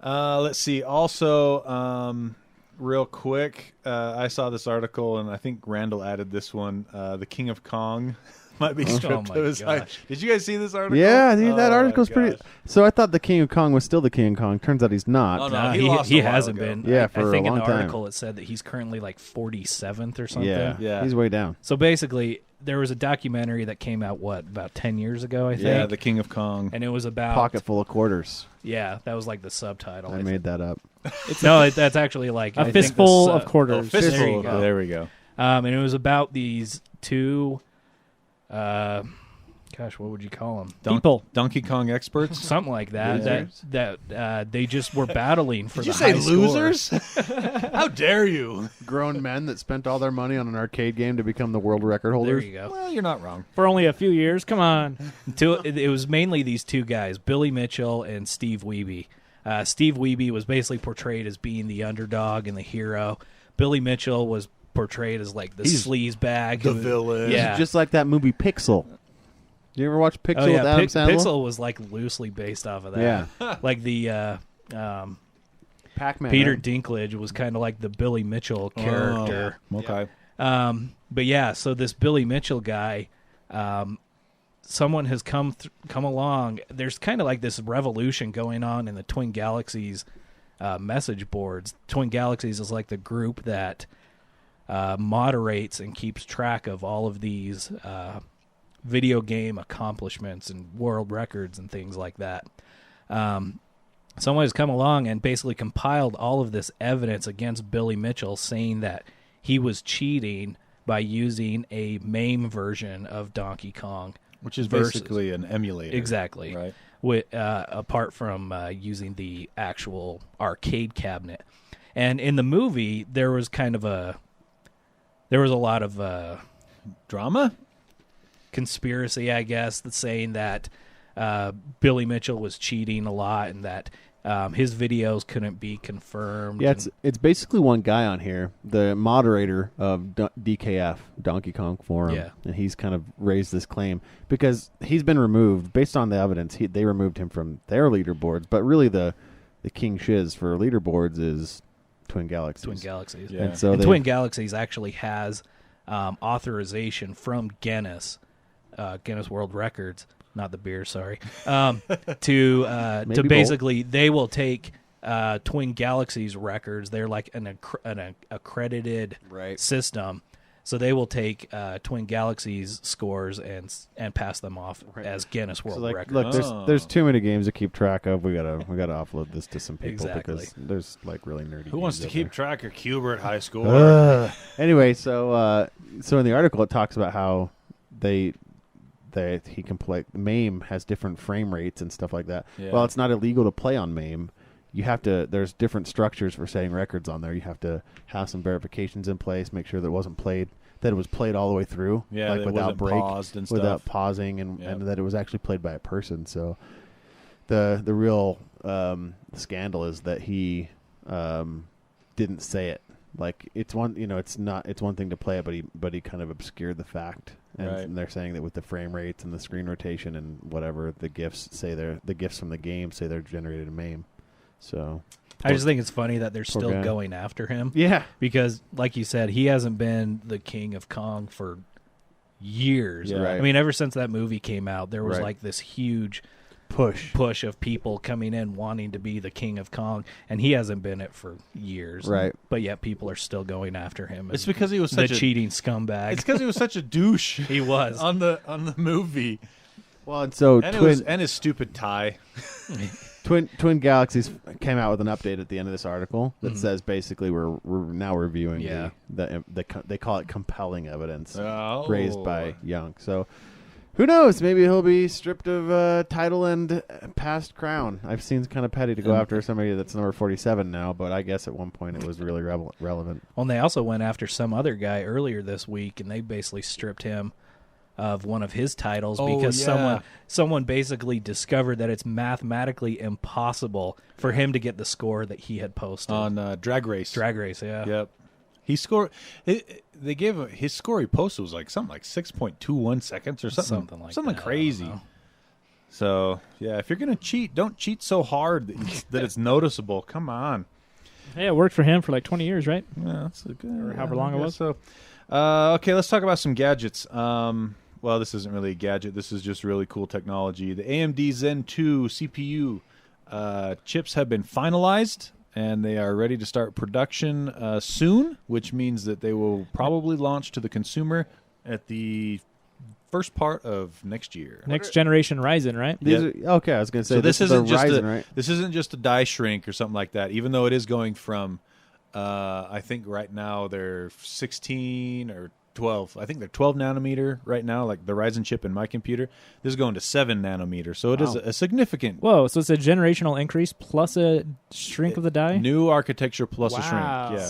Let's see. Also, real quick, I saw this article, and I think Randall added this one. The King of Kong might be stripped of his height. Did you guys see this article? Yeah, dude, that article's pretty. So I thought the King of Kong was still the King of Kong. Turns out he's not. Oh, no, Nah, he lost he a while hasn't ago. been. Yeah, I for think a in long the time. article it said that he's currently like 47th or something. Yeah, he's way down. So basically, there was a documentary that came out about 10 years ago, I think. Yeah, the King of Kong. And it was about Pocket full of quarters. Yeah, that was like the subtitle. I made that up. That's actually like A I think fistful this, of quarters. Fistful. There you go. There we go. And it was about these two. Gosh, what would you call them? People. Donkey Kong experts. Something like that. Losers? That they just were battling for Did you the say high score. losers? How dare you? Grown men that spent all their money on an arcade game to become the world record There holders. you go. Well, you're not wrong. For only a few years. Come on. It was mainly these two guys, Billy Mitchell and Steve Wiebe. Steve Wiebe was basically portrayed as being the underdog and the hero. Billy Mitchell was portrayed as like the sleaze bag, the villain. Yeah, Just like that movie Pixel. You ever watch Pixel oh yeah. with Adam Sandler? Pixel was like loosely based off of that. Yeah. Like the Pac-Man. Peter right? Dinklage was kind of like the Billy Mitchell character. Oh, okay. But yeah, so this Billy Mitchell guy, someone has come along. There's kind of like this revolution going on in the Twin Galaxies message boards. Twin Galaxies is like the group that moderates and keeps track of all of these video game accomplishments and world records and things like that. Someone has come along and basically compiled all of this evidence against Billy Mitchell, saying that he was cheating by using a MAME version of Donkey Kong, Which is versus- basically an emulator. exactly, Right. apart from using the actual arcade cabinet. And in the movie, there was a lot of Drama? conspiracy, I guess, that's saying that Billy Mitchell was cheating a lot and that his videos couldn't be confirmed. Yeah, and- it's basically one guy on here, the moderator of DKF, Donkey Kong Forum, Yeah. and he's kind of raised this claim because he's been removed based on the evidence. They removed him from their leaderboards, but really the king shiz for leaderboards is Twin Galaxies. Twin Galaxies. Yeah. And so And they- Twin Galaxies actually has authorization from Guinness World Records, not the beer, sorry, to Maybe both. basically they will take Twin Galaxies records. They're like an accredited Right. system. So they will take Twin Galaxies scores and pass them off as Guinness World So like, Records. look, Oh. there's too many games to keep track of. We gotta offload this to some people Exactly. because there's like really nerdy. Who wants games to out keep track of Cubert high score? there. Anyway, so in the article it talks about how he can play. MAME has different frame rates and stuff like that. Yeah. Well, it's not illegal to play on MAME. You have to. There's different structures for setting records on there. You have to have some verifications in place, make sure that it was played all the way through, Yeah, like that without wasn't break, paused and without stuff. pausing, and Yep. that it was actually played by a person. So the real scandal is that he didn't say it. Like it's one thing to play it, but he kind of obscured the fact. And Right. they're saying that with the frame rates and the screen rotation and whatever, the gifs from the game say they're generated in MAME. So I just think it's funny that they're Poor still guy. going after him. yeah, Because, like you said, he hasn't been the King of Kong for years. Yeah. Right. I mean, ever since that movie came out, there was Right. like this huge push. of people coming in wanting to be the King of Kong, and he hasn't been it for years. Right. But yet people are still going after him. It's as because he was the such a cheating scumbag. It's because he was such a douche He was. on the movie, Well, and so and his stupid tie. Twin Galaxies came out with an update at the end of this article that Mhm. says basically we're now reviewing Yeah. the they call it compelling evidence Oh. raised by Young. So Who knows? Maybe he'll be stripped of title and past crown. I've seen it's kind of petty to go after somebody that's number 47 now, but I guess at one point it was really relevant. Well, and they also went after some other guy earlier this week, and they basically stripped him of one of his titles because someone basically discovered that it's mathematically impossible for him to get the score that he had posted on Drag Race. Drag Race, yeah. Yep. He scored. They gave him his score he posted was like something like 6.21 seconds or something like something that, crazy. So yeah, if you're gonna cheat, don't cheat so hard that it's noticeable. Come on. Hey, it worked for him for like 20 years, right? Yeah, that's a good. Or however long it was. So, okay, let's talk about some gadgets. Well, this isn't really a gadget. This is just really cool technology. The AMD Zen 2 CPU chips have been finalized, and they are ready to start production soon, which means that they will probably launch to the consumer at the first part of next year. Next generation Ryzen, right? Okay, I was going to say, so this isn't just Ryzen, right? This isn't just a die shrink or something like that, even though it is going from, I think right now they're 16 or 12. I think they're 12 nanometer right now, like the Ryzen chip in my computer. This is going to 7 nanometer, so it is a significant. Whoa, so it's a generational increase plus a shrink of the die? New architecture plus a Wow. shrink. Yeah.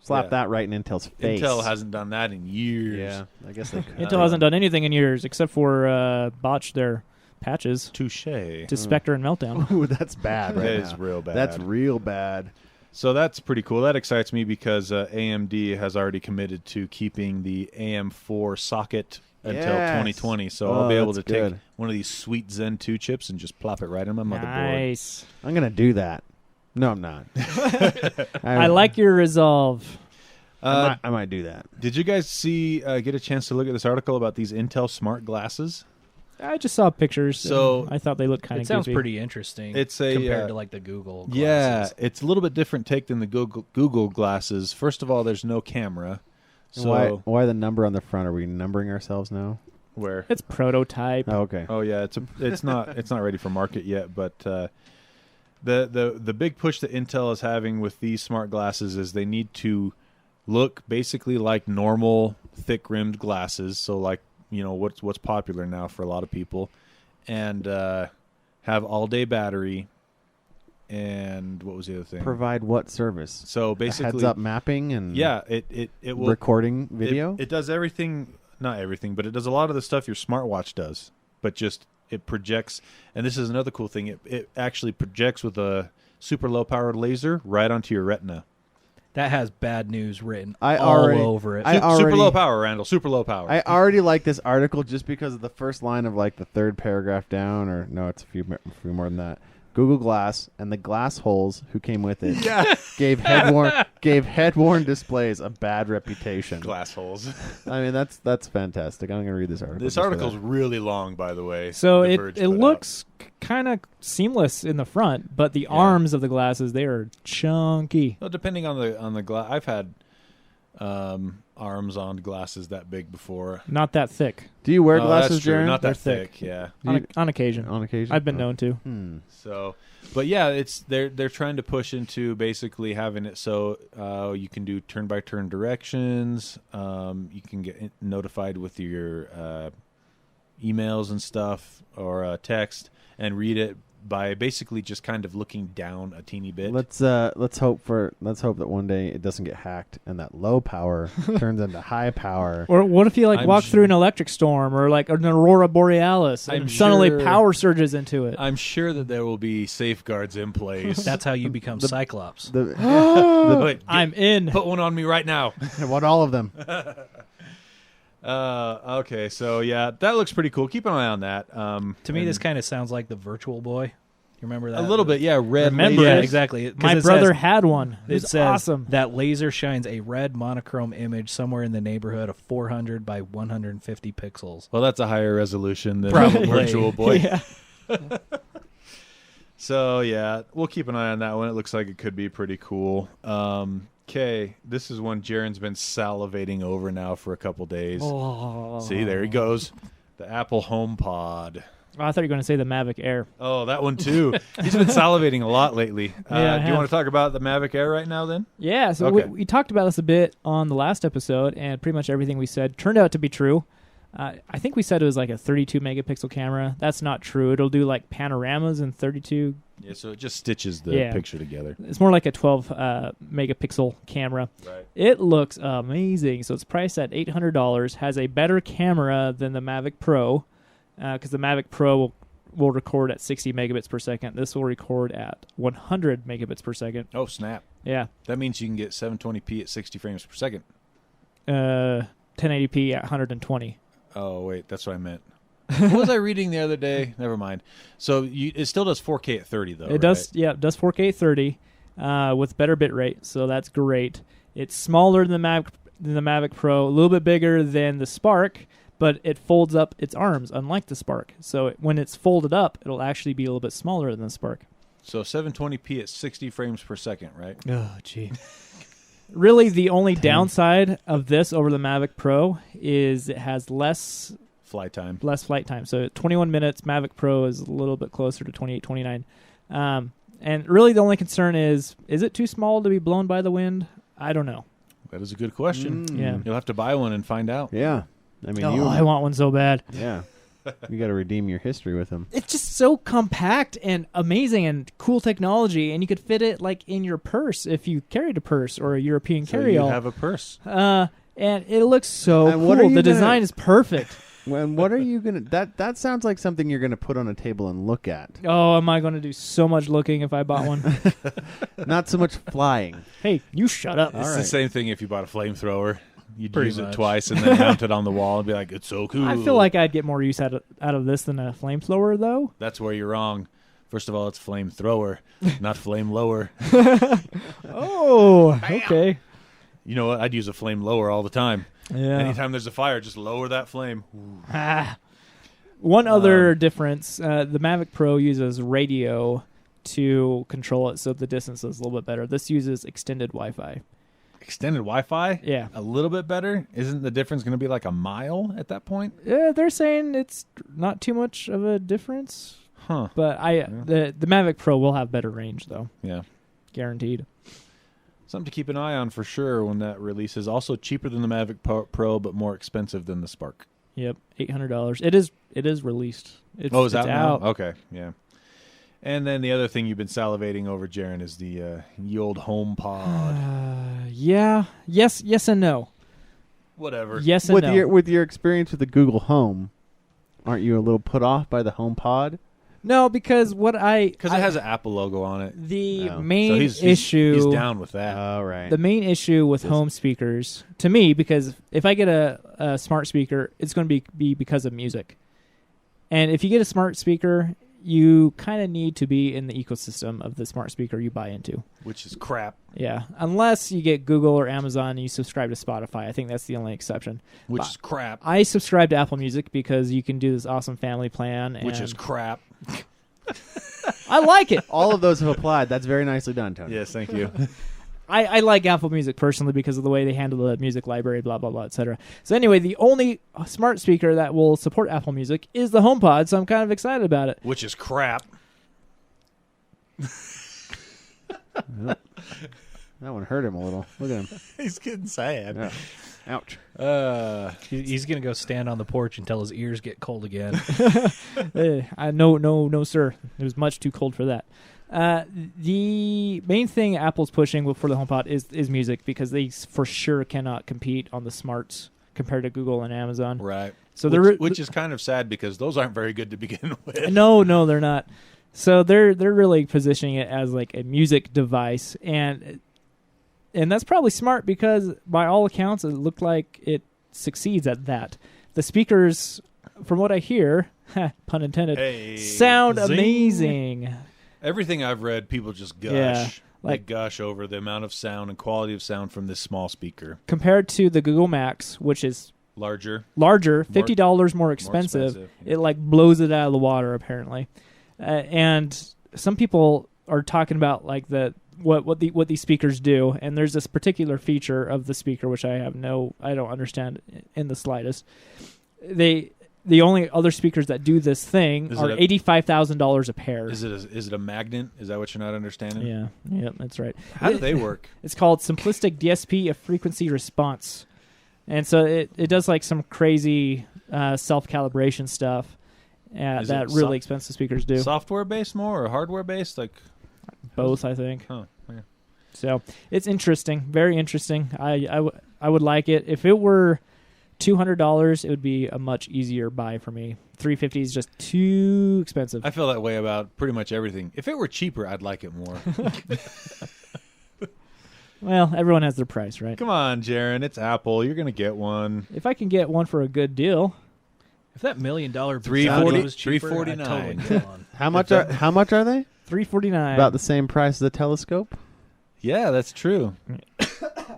Slap that right in Intel's face. Intel hasn't done that in years. Yeah, I guess they could. Intel hasn't done anything in years except for botch their patches Touche. to Spectre and Meltdown. Ooh, that's bad right That now. is real bad. That's real bad. So that's pretty cool. That excites me because AMD has already committed to keeping the AM4 socket until 2020. So I'll be able to take one of these sweet Zen 2 chips and just plop it right in my motherboard. Nice. I'm going to do that. No, I'm not. I like your resolve. I might do that. Did you guys get a chance to look at this article about these Intel smart glasses? I just saw pictures. So I thought they looked kind of. It sounds goofy. pretty interesting. It's a compared to like the Google glasses. Yeah, it's a little bit different take than the Google glasses. First of all, there's no camera. So why the number on the front? Are we numbering ourselves now? Where? It's prototype. Oh, okay. Oh yeah, it's not ready for market yet, but the big push that Intel is having with these smart glasses is they need to look basically like normal thick rimmed glasses. So like, you know, what's popular now for a lot of people, and have all day battery. And what was the other thing? Provide what service? So basically, heads up mapping and it will recording video. It does everything, not everything, but it does a lot of the stuff your smartwatch does. But just it projects, and this is another cool thing. It actually projects with a super low powered laser right onto your retina. That has bad news written all over it. Super low power, Randall. Super low power. I already like this article just because of the first line of like the third paragraph down, or no, it's a few more than that. Google Glass and the glass holes who came with it gave head-worn displays a bad reputation. Glass holes. I mean, that's fantastic. I'm going to read this article. This article's really long, by the way. So it looks kind of seamless in the front, but the arms of the glasses, they are chunky. Well, depending on the glass, I've had arms on glasses that big before. Not that thick. Do you wear glasses, that's true. Jarron? Not that They're thick. Yeah. On occasion. On occasion, I've been known to. So, but yeah, they're trying to push into basically having it so you can do turn by turn directions. You can get notified with your emails and stuff or text and read it by basically just kind of looking down a teeny bit. Let's hope that one day it doesn't get hacked and that low power turns into high power. Or what if you walk through an electric storm or like an aurora borealis and suddenly power surges into it? I'm sure that there will be safeguards in place. That's how you become Cyclops. I'm in. Put one on me right now. I want all of them. Okay, so yeah, that looks pretty cool. Keep an eye on that. To me, this kind of sounds like the Virtual Boy. You remember that? A little bit, yeah. Red Remember laser. it. Yeah, exactly. My brother had one. It was awesome. That laser shines a red monochrome image somewhere in the neighborhood of 400 by 150 pixels. Well, that's a higher resolution than Probably. Virtual Boy. Yeah. So yeah, we'll keep an eye on that one. It looks like it could be pretty cool. Okay, this is one Jarron's been salivating over now for a couple days. Oh. See, there he goes. The Apple HomePod. Oh, I thought you were going to say the Mavic Air. Oh, that one too. He's been salivating a lot lately. Yeah, do you want to talk about the Mavic Air right now then? Yeah, so Okay. we talked about this a bit on the last episode, and pretty much everything we said turned out to be true. I think we said it was like a 32 megapixel camera. That's not true. It'll do like panoramas in 32. Yeah, so it just stitches the picture together. It's more like a 12 megapixel camera. Right. It looks amazing. So it's priced at $800. Has a better camera than the Mavic Pro, because the Mavic Pro will record at 60 megabits per second. This will record at 100 megabits per second. Oh, snap. Yeah. That means you can get 720p at 60 frames per second. 1080p at 120. Oh, wait, that's what I meant. What was I reading the other day? Never mind. So it still does 4K at 30, though, It does, yeah, it does 4K at 30 with better bit rate, so that's great. It's smaller than the Mavic Pro, a little bit bigger than the Spark, but it folds up its arms, unlike the Spark. So when it's folded up, it'll actually be a little bit smaller than the Spark. So 720p at 60 frames per second, right? Oh, gee. Really, the only downside of this over the Mavic Pro is it has less flight time. So 21 minutes. Mavic Pro is a little bit closer to 28, 29. And really, the only concern is it too small to be blown by the wind? I don't know. That is a good question. Yeah. You'll have to buy one and find out. Yeah. I mean, I want one so bad. Yeah. You got to redeem your history with them. It's just so compact and amazing and cool technology, and you could fit it like in your purse if you carried a purse or a European So carry-all. you have a purse. And it looks so And what are cool. you The gonna- design is perfect. When what are you gonna? That sounds like something you're gonna put on a table and look at. Oh, am I going to do so much looking if I bought one? Not so much flying. Hey, you shut up. It's the same thing if you bought a flamethrower. You'd Pretty use it much. twice and then mount it on the wall and be like, it's so cool. I feel like I'd get more use out of this than a flamethrower, though. That's where you're wrong. First of all, it's flamethrower, not flame lower. Oh, okay. You know what? I'd use a flame lower all the time. Yeah. Anytime there's a fire, just lower that flame. One other difference, the Mavic Pro uses radio to control it, so the distance is a little bit better. This uses extended Wi-Fi. Extended Wi-Fi? Yeah. A little bit better? Isn't the difference going to be like a mile at that point? Yeah, they're saying it's not too much of a difference. Huh. But the Mavic Pro will have better range, though. Yeah. Guaranteed. Something to keep an eye on for sure when that releases. Also cheaper than the Mavic Pro, but more expensive than the Spark. Yep, $800. It is released. It's Is that out. now? Okay, yeah. And then the other thing you've been salivating over, Jarron, is the old HomePod. Yeah. Yes and no. Whatever. Yes and With no. with your experience with the Google Home, aren't you a little put off by the HomePod? No, because it has an Apple logo on it. The Oh. main So issue. he's down with that. Oh, right. The main issue with home speakers, to me, because if I get a smart speaker, it's going to be because of music. And if you get a smart speaker, you kind of need to be in the ecosystem of the smart speaker you buy into. Which is crap. Yeah, unless you get Google or Amazon and you subscribe to Spotify. I think that's the only exception. Which is crap. I subscribe to Apple Music because you can do this awesome family plan. Which and is crap. I like it. All of those have applied. That's very nicely done, Tony. Yes, thank you. I like Apple Music personally because of the way they handle the music library, blah, blah, blah, etc. So anyway, the only smart speaker that will support Apple Music is the HomePod, so I'm kind of excited about it. Which is crap. That one hurt him a little. Look at him. He's getting sad. Yeah. Ouch. He's going to go stand on the porch until his ears get cold again. No, sir. It was much too cold for that. The main thing Apple's pushing for the HomePod is music because they for sure cannot compete on the smarts compared to Google and Amazon. Right. So which is kind of sad because those aren't very good to begin with. No, they're not. So they're really positioning it as like a music device, and that's probably smart because by all accounts it looked like it succeeds at that. The speakers, from what I hear, pun intended, sound zing. amazing. Everything I've read, people just gush. Yeah, They gush over the amount of sound and quality of sound from this small speaker. Compared to the Google Max, which is larger, $50 more expensive. Yeah. It like blows it out of the water apparently. And some people are talking about like what these speakers do, and there's this particular feature of the speaker which I don't understand in the slightest. The only other speakers that do this thing are $85,000 a pair. Is it a magnet? Is that what you're not understanding? Yeah, that's right. How do they work? It's called Simplistic DSP of Frequency Response. And so it does like some crazy self-calibration stuff Is that it really expensive speakers do. Software based more or hardware based? Like Both, I think. oh yeah. So it's interesting, very interesting. I would like it if it were $200. It would be a much easier buy for me. $350 is just too expensive. I feel that way about pretty much everything. If it were cheaper, I'd like it more. Well, everyone has their price, right? Come on, Jarron. It's Apple. You're going to get one. If I can get one for a good deal, If that $1 million $340 was cheaper, I'd totally $349. get one. How much are they? $349. About the same price as the telescope? Yeah, that's true.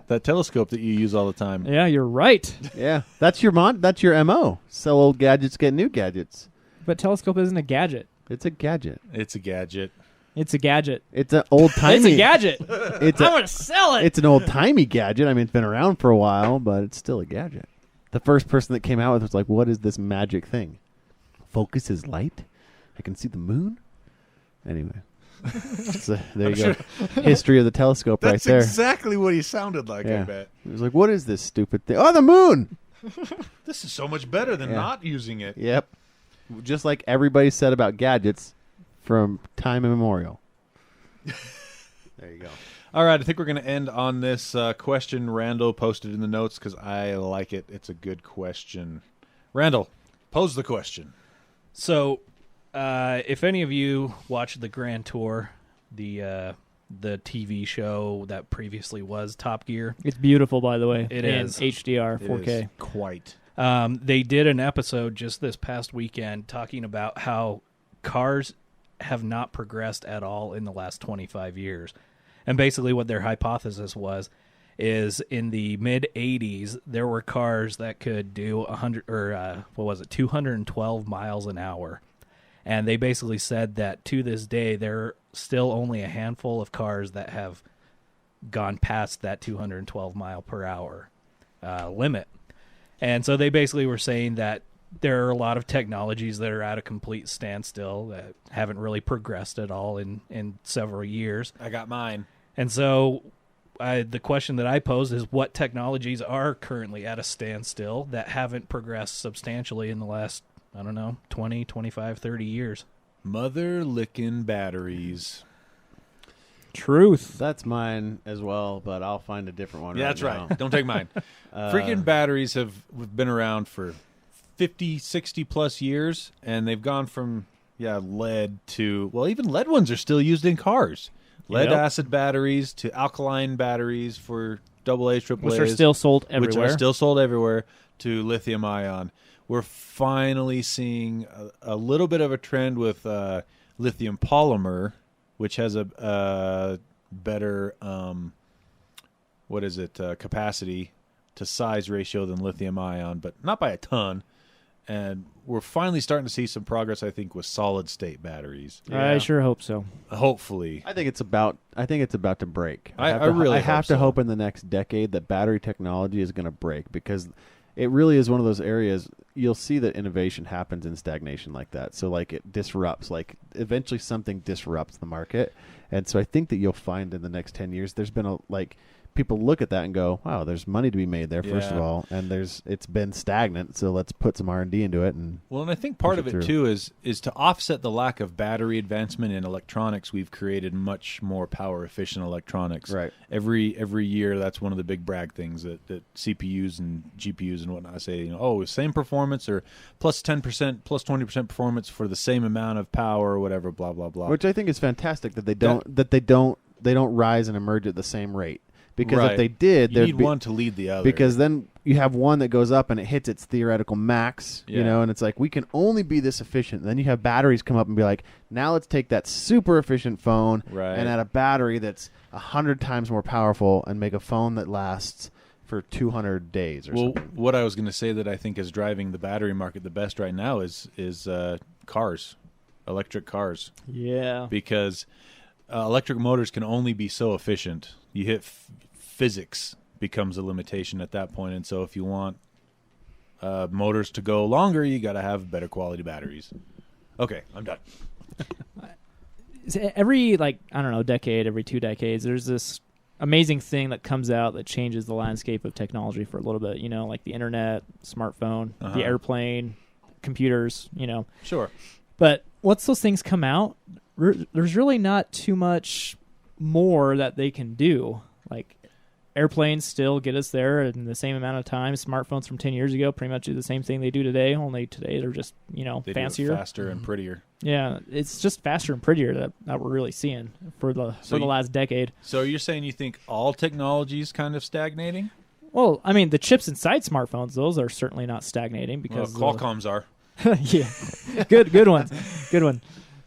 That telescope that you use all the time. Yeah, you're right. Yeah. That's your MO. Sell old gadgets, get new gadgets. But telescope isn't a gadget. It's a gadget. It's a gadget. It's a gadget. It's an old-timey... It's a gadget. It's I'm going to sell it. It's an old-timey gadget. I mean, it's been around for a while, but it's still a gadget. The first person that came out with it was like, what is this magic thing? Focuses light? I can see the moon? Anyway. So, there you go. History of the telescope right there. exactly what he sounded like, Yeah. I bet. It was like, what is this stupid thing? Oh, the moon! This is so much better than Yeah. not using it. Yep. Just like everybody said about gadgets from time immemorial. There you go. All right, I think we're going to end on this question Randall posted in the notes because I like it. It's a good question. Randall, pose the question. So, if any of you watched the Grand Tour, the TV show that previously was Top Gear, It's beautiful, by the way. It in is. HDR, It 4K. is quite. they did an episode just this past weekend talking about how cars have not progressed at all in the last 25 years. And basically what their hypothesis is in the mid 80s, there were cars that could do 212 miles an hour. And they basically said that to this day, there are still only a handful of cars that have gone past that 212 mile per hour limit. And so they basically were saying that there are a lot of technologies that are at a complete standstill that haven't really progressed at all in several years. I got mine. And so the question that I pose is what technologies are currently at a standstill that haven't progressed substantially in the last, 20, 25, 30 years? Mother-licking batteries. Truth. That's mine as well, but I'll find a different one. Yeah, that's now. right. Don't take mine. Freaking batteries have been around for 50, 60 plus years, and they've gone from lead to even lead ones are still used in cars. Lead Yep. acid batteries to alkaline batteries for AA, AAA, Which are still sold everywhere. which are still sold everywhere, to lithium ion. We're finally seeing a little bit of a trend with lithium polymer, which has a better capacity to size ratio than lithium ion, but not by a ton. And we're finally starting to see some progress, I think, with solid state batteries. I sure hope so. Hopefully. I think it's about to break. I really have hope to so. hope in the next decade that battery technology is going to break, because it really is one of those areas you'll see that innovation happens in stagnation like that. So like it disrupts, like eventually something disrupts the market. And so I think that you'll find in the next 10 years there's been people look at that and go, wow, there's money to be made there, first of Yeah. all, and it's been stagnant, so let's put some R&D into it. And I think part push of it it through. too is to offset the lack of battery advancement in electronics. We've created much more power efficient electronics. Right. Every year, that's one of the big brag things that CPUs and GPUs and whatnot say. Same performance or plus 10%, plus 20% performance for the same amount of power or whatever. Blah blah blah. which I think is fantastic that they don't rise and emerge at the same rate. Because Right. if they did, you there'd need be, one to lead the other. because then you have one that goes up and it hits its theoretical max, Yeah. and it's like, we can only be this efficient. And then you have batteries come up and be like, now let's take that super efficient phone Right. and add a battery that's 100 times more powerful and make a phone that lasts for 200 days or something. What I was going to say that I think is driving the battery market the best right now is cars, electric cars, Yeah. because electric motors can only be so efficient. You hit physics becomes a limitation at that point, and so if you want motors to go longer, you got to have better quality batteries. Okay, I'm done. Every, decade, every 2 decades, there's this amazing thing that comes out that changes the landscape of technology for a little bit, like the internet, smartphone, the airplane, computers, Sure. But once those things come out, there's really not too much more that they can do. Like airplanes still get us there in the same amount of time. Smartphones from 10 years ago pretty much do the same thing they do today, only today they're just, They fancier. do it faster and prettier. Yeah, it's just faster and prettier that we're really seeing for the last decade. So you're saying you think all technology is kind of stagnating? Well, I mean, the chips inside smartphones, those are certainly not stagnating because Qualcomm's are. yeah, good ones, good one.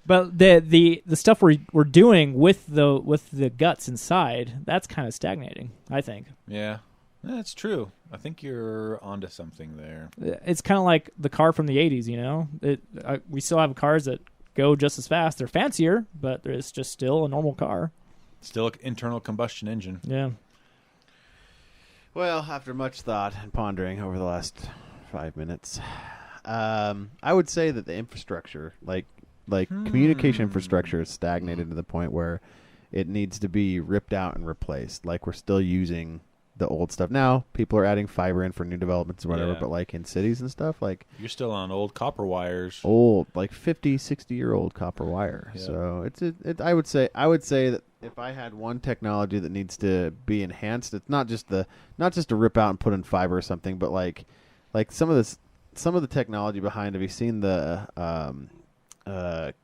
But the stuff we're doing with the guts inside, that's kind of stagnating, I think. Yeah, that's true. I think you're onto something there. It's kind of like the car from the 80s, we still have cars that go just as fast. They're fancier, but it's just still a normal car. Still an internal combustion engine. Yeah. Well, after much thought and pondering over the last 5 minutes, I would say that the infrastructure, like communication infrastructure, is stagnated to the point where it needs to be ripped out and replaced. Like we're still using the old stuff. Now people are adding fiber in for new developments or whatever, but like in cities and stuff, like you're still on old copper wires. Old, like 50, 60-year-old copper wire. Yeah. So I would say that if I had one technology that needs to be enhanced, it's not just to rip out and put in fiber or something, but like some of the technology behind. Have you seen the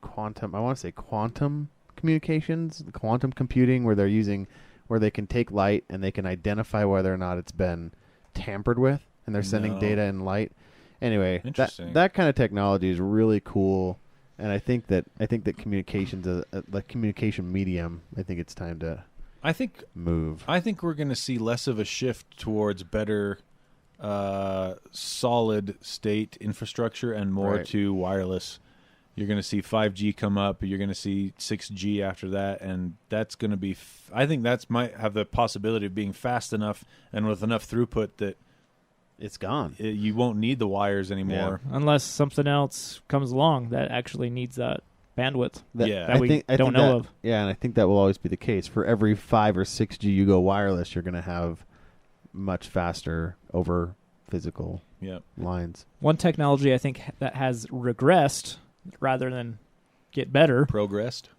quantum? I want to say quantum communications, quantum computing, where they can take light and they can identify whether or not it's been tampered with, and they're sending data in light. Anyway, that kind of technology is really cool, and I think that communications, the communication medium, I think it's time to move. I think we're going to see less of a shift towards better solid state infrastructure and more to wireless. You're going to see 5G come up. You're going to see 6G after that, and that's going to be. I think that might have the possibility of being fast enough and with enough throughput that it's gone. You won't need the wires anymore, unless something else comes along that actually needs that bandwidth. That we don't know of. Yeah, and I think that will always be the case. For every 5 or 6G you go wireless, you're going to have much faster over physical lines. One technology I think that has regressed rather than get better. Progressed?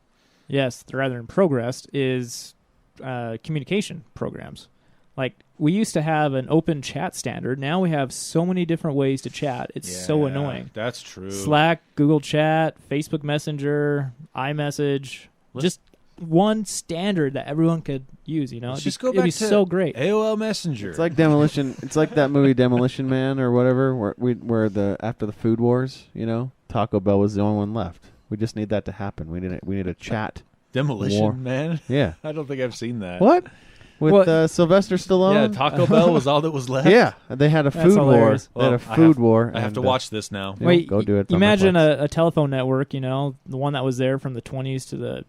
Yes, rather than progressed is communication programs. Like, we used to have an open chat standard. Now we have so many different ways to chat. It's so annoying. That's true. Slack, Google Chat, Facebook Messenger, iMessage. Just one standard that everyone could use, Just go back to so great. AOL Messenger. It's like Demolition. It's like that movie Demolition Man or whatever, where after the food wars, Taco Bell was the only one left. We just need that to happen. We need a chat. Demolition war. Man? Yeah. I don't think I've seen that. What? With Sylvester Stallone? Yeah, Taco Bell was all that was left. Yeah, they had a food war. They had a food war. I have to watch this now. Wait, go do it. Imagine a telephone network, the one that was there from the 20s to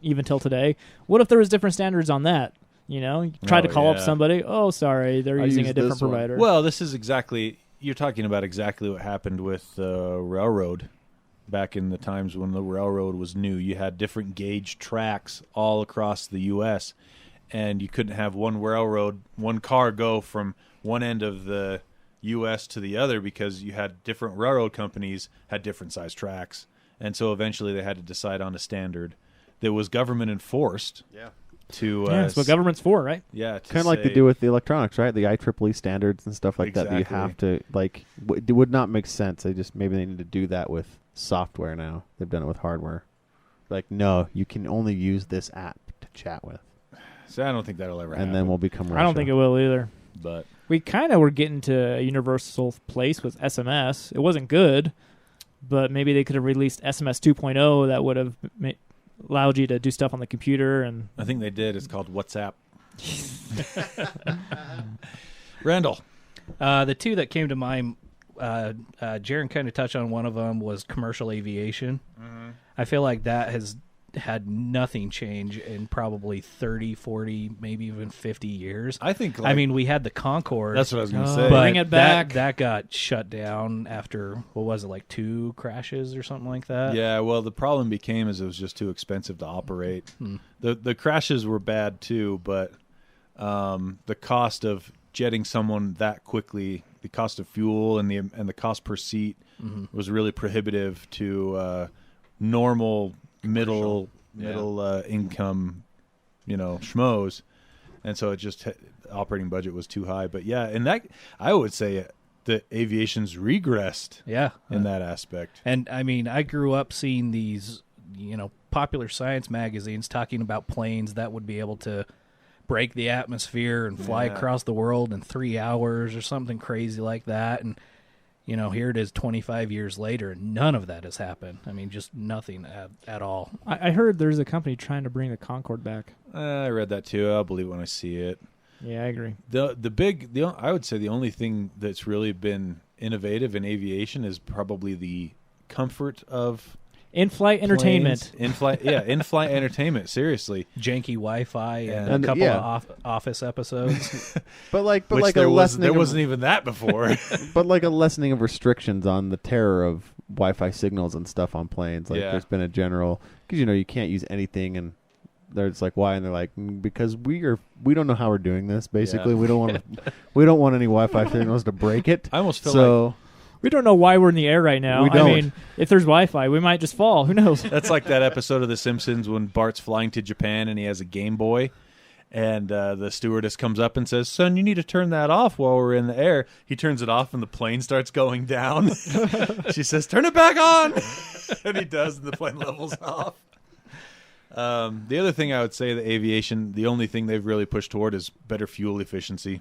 even till today. What if there was different standards on that? You try to call up somebody. Oh, sorry, they're using a different provider. Well, this is you're talking about exactly what happened with the railroad back in the times when the railroad was new. You had different gauge tracks all across the U.S., and you couldn't have one car go from one end of the U.S. to the other because you had different railroad companies had different size tracks. And so eventually they had to decide on a standard that was government enforced. Yeah. That's what government's for, right? Yeah. Kind of like they do with the electronics, right? The IEEE standards and stuff like that you have to, it would not make sense. Maybe they need to do that with software now. They've done it with hardware. No, you can only use this app to chat with. So I don't think that'll ever happen. And then we'll become Russia. I don't think it will either. But we kind of were getting to a universal place with SMS. It wasn't good, but maybe they could have released SMS 2.0 that would have allowed you to do stuff on the computer. And I think they did. It's called WhatsApp. Randall. The two that came to mind, Jarron kind of touched on one of them, was commercial aviation. Mm-hmm. I feel like that has had nothing change in probably 30, 40, maybe even 50 years. I think. I mean, we had the Concorde. That's what I was going to say. But Bring it back. That got shut down after, what was it, like 2 crashes or something like that? Yeah, well, the problem became is it was just too expensive to operate. The crashes were bad too, but the cost of jetting someone that quickly, the cost of fuel and the cost per seat was really prohibitive to normal middle income, schmoes, and so it just operating budget was too high. But yeah, and that I would say the aviation's regressed. Yeah, in that aspect. And I mean, I grew up seeing these, popular science magazines talking about planes that would be able to break the atmosphere and fly across the world in 3 hours or something crazy like that. And here it is 25 years later, and none of that has happened. I mean, just nothing at all. I heard there's a company trying to bring the Concorde back. I read that too. I'll believe it when I see it. Yeah, I agree. I would say the only thing that's really been innovative in aviation is probably the comfort of in-flight entertainment. In-flight entertainment. Seriously, janky Wi-Fi and And a couple yeah. of office episodes. But like there a lessening. wasn't even that before. But like a lessening of restrictions on the terror of Wi-Fi signals and stuff on planes. Like there's been a general, because you can't use anything, and there's like, why? And they're like, because we don't know how we're doing this. Basically, we don't want any Wi-Fi signals to break it. I almost feel like we don't know why we're in the air right now. We don't. I mean, if there's Wi-Fi, we might just fall. Who knows? that's like that episode of The Simpsons when Bart's flying to Japan and he has a Game Boy, and the stewardess comes up and says, "Son, you need to turn that off while we're in the air." He turns it off and the plane starts going down. She says, "Turn it back on," and he does, and the plane levels off. The other thing I would say, the aviation, the only thing they've really pushed toward is better fuel efficiency,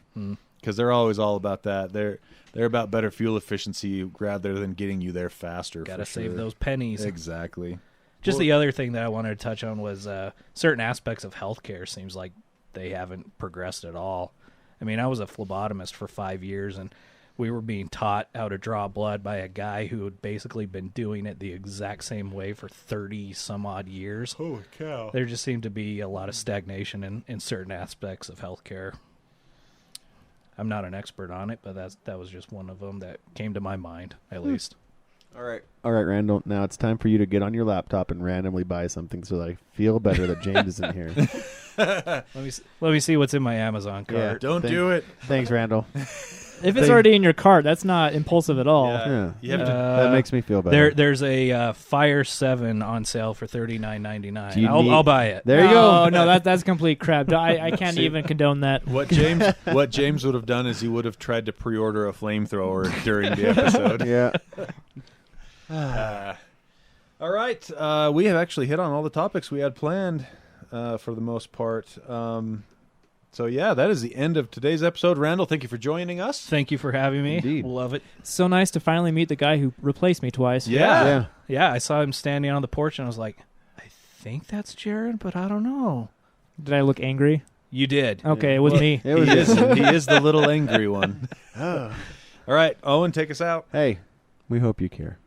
because they're always all about that. They're about better fuel efficiency rather than getting you there faster. Got to save those pennies. Exactly. Just the other thing that I wanted to touch on was certain aspects of healthcare seems like they haven't progressed at all. I mean, I was a phlebotomist for 5 years, and we were being taught how to draw blood by a guy who had basically been doing it the exact same way for 30 some odd years. Holy cow. There just seemed to be a lot of stagnation in certain aspects of healthcare. I'm not an expert on it, but that was just one of them that came to my mind, at least. All right, Randall. Now it's time for you to get on your laptop and randomly buy something so that I feel better that James isn't here. Let me see what's in my Amazon cart. Yeah, Don't do it. Thanks, Randall. If it's already in your cart, that's not impulsive at all. Yeah. You have to, That makes me feel better. There's a Fire 7 on sale for $39.99. Do you I'll buy it. There you go. Oh, no, that's complete crap. I can't even condone that. what James would have done is he would have tried to pre-order a flamethrower during the episode. Yeah. All right. We have actually hit on all the topics we had planned for the most part. So, yeah, that is the end of today's episode. Randall, thank you for joining us. Thank you for having me. Indeed. Love it. So nice to finally meet the guy who replaced me twice. Yeah. Yeah, I saw him standing on the porch, and I was like, I think that's Jarron, but I don't know. Did I look angry? You did. Okay, it was me. It was He is the little angry one. All right, Owen, take us out. Hey, we hope you care.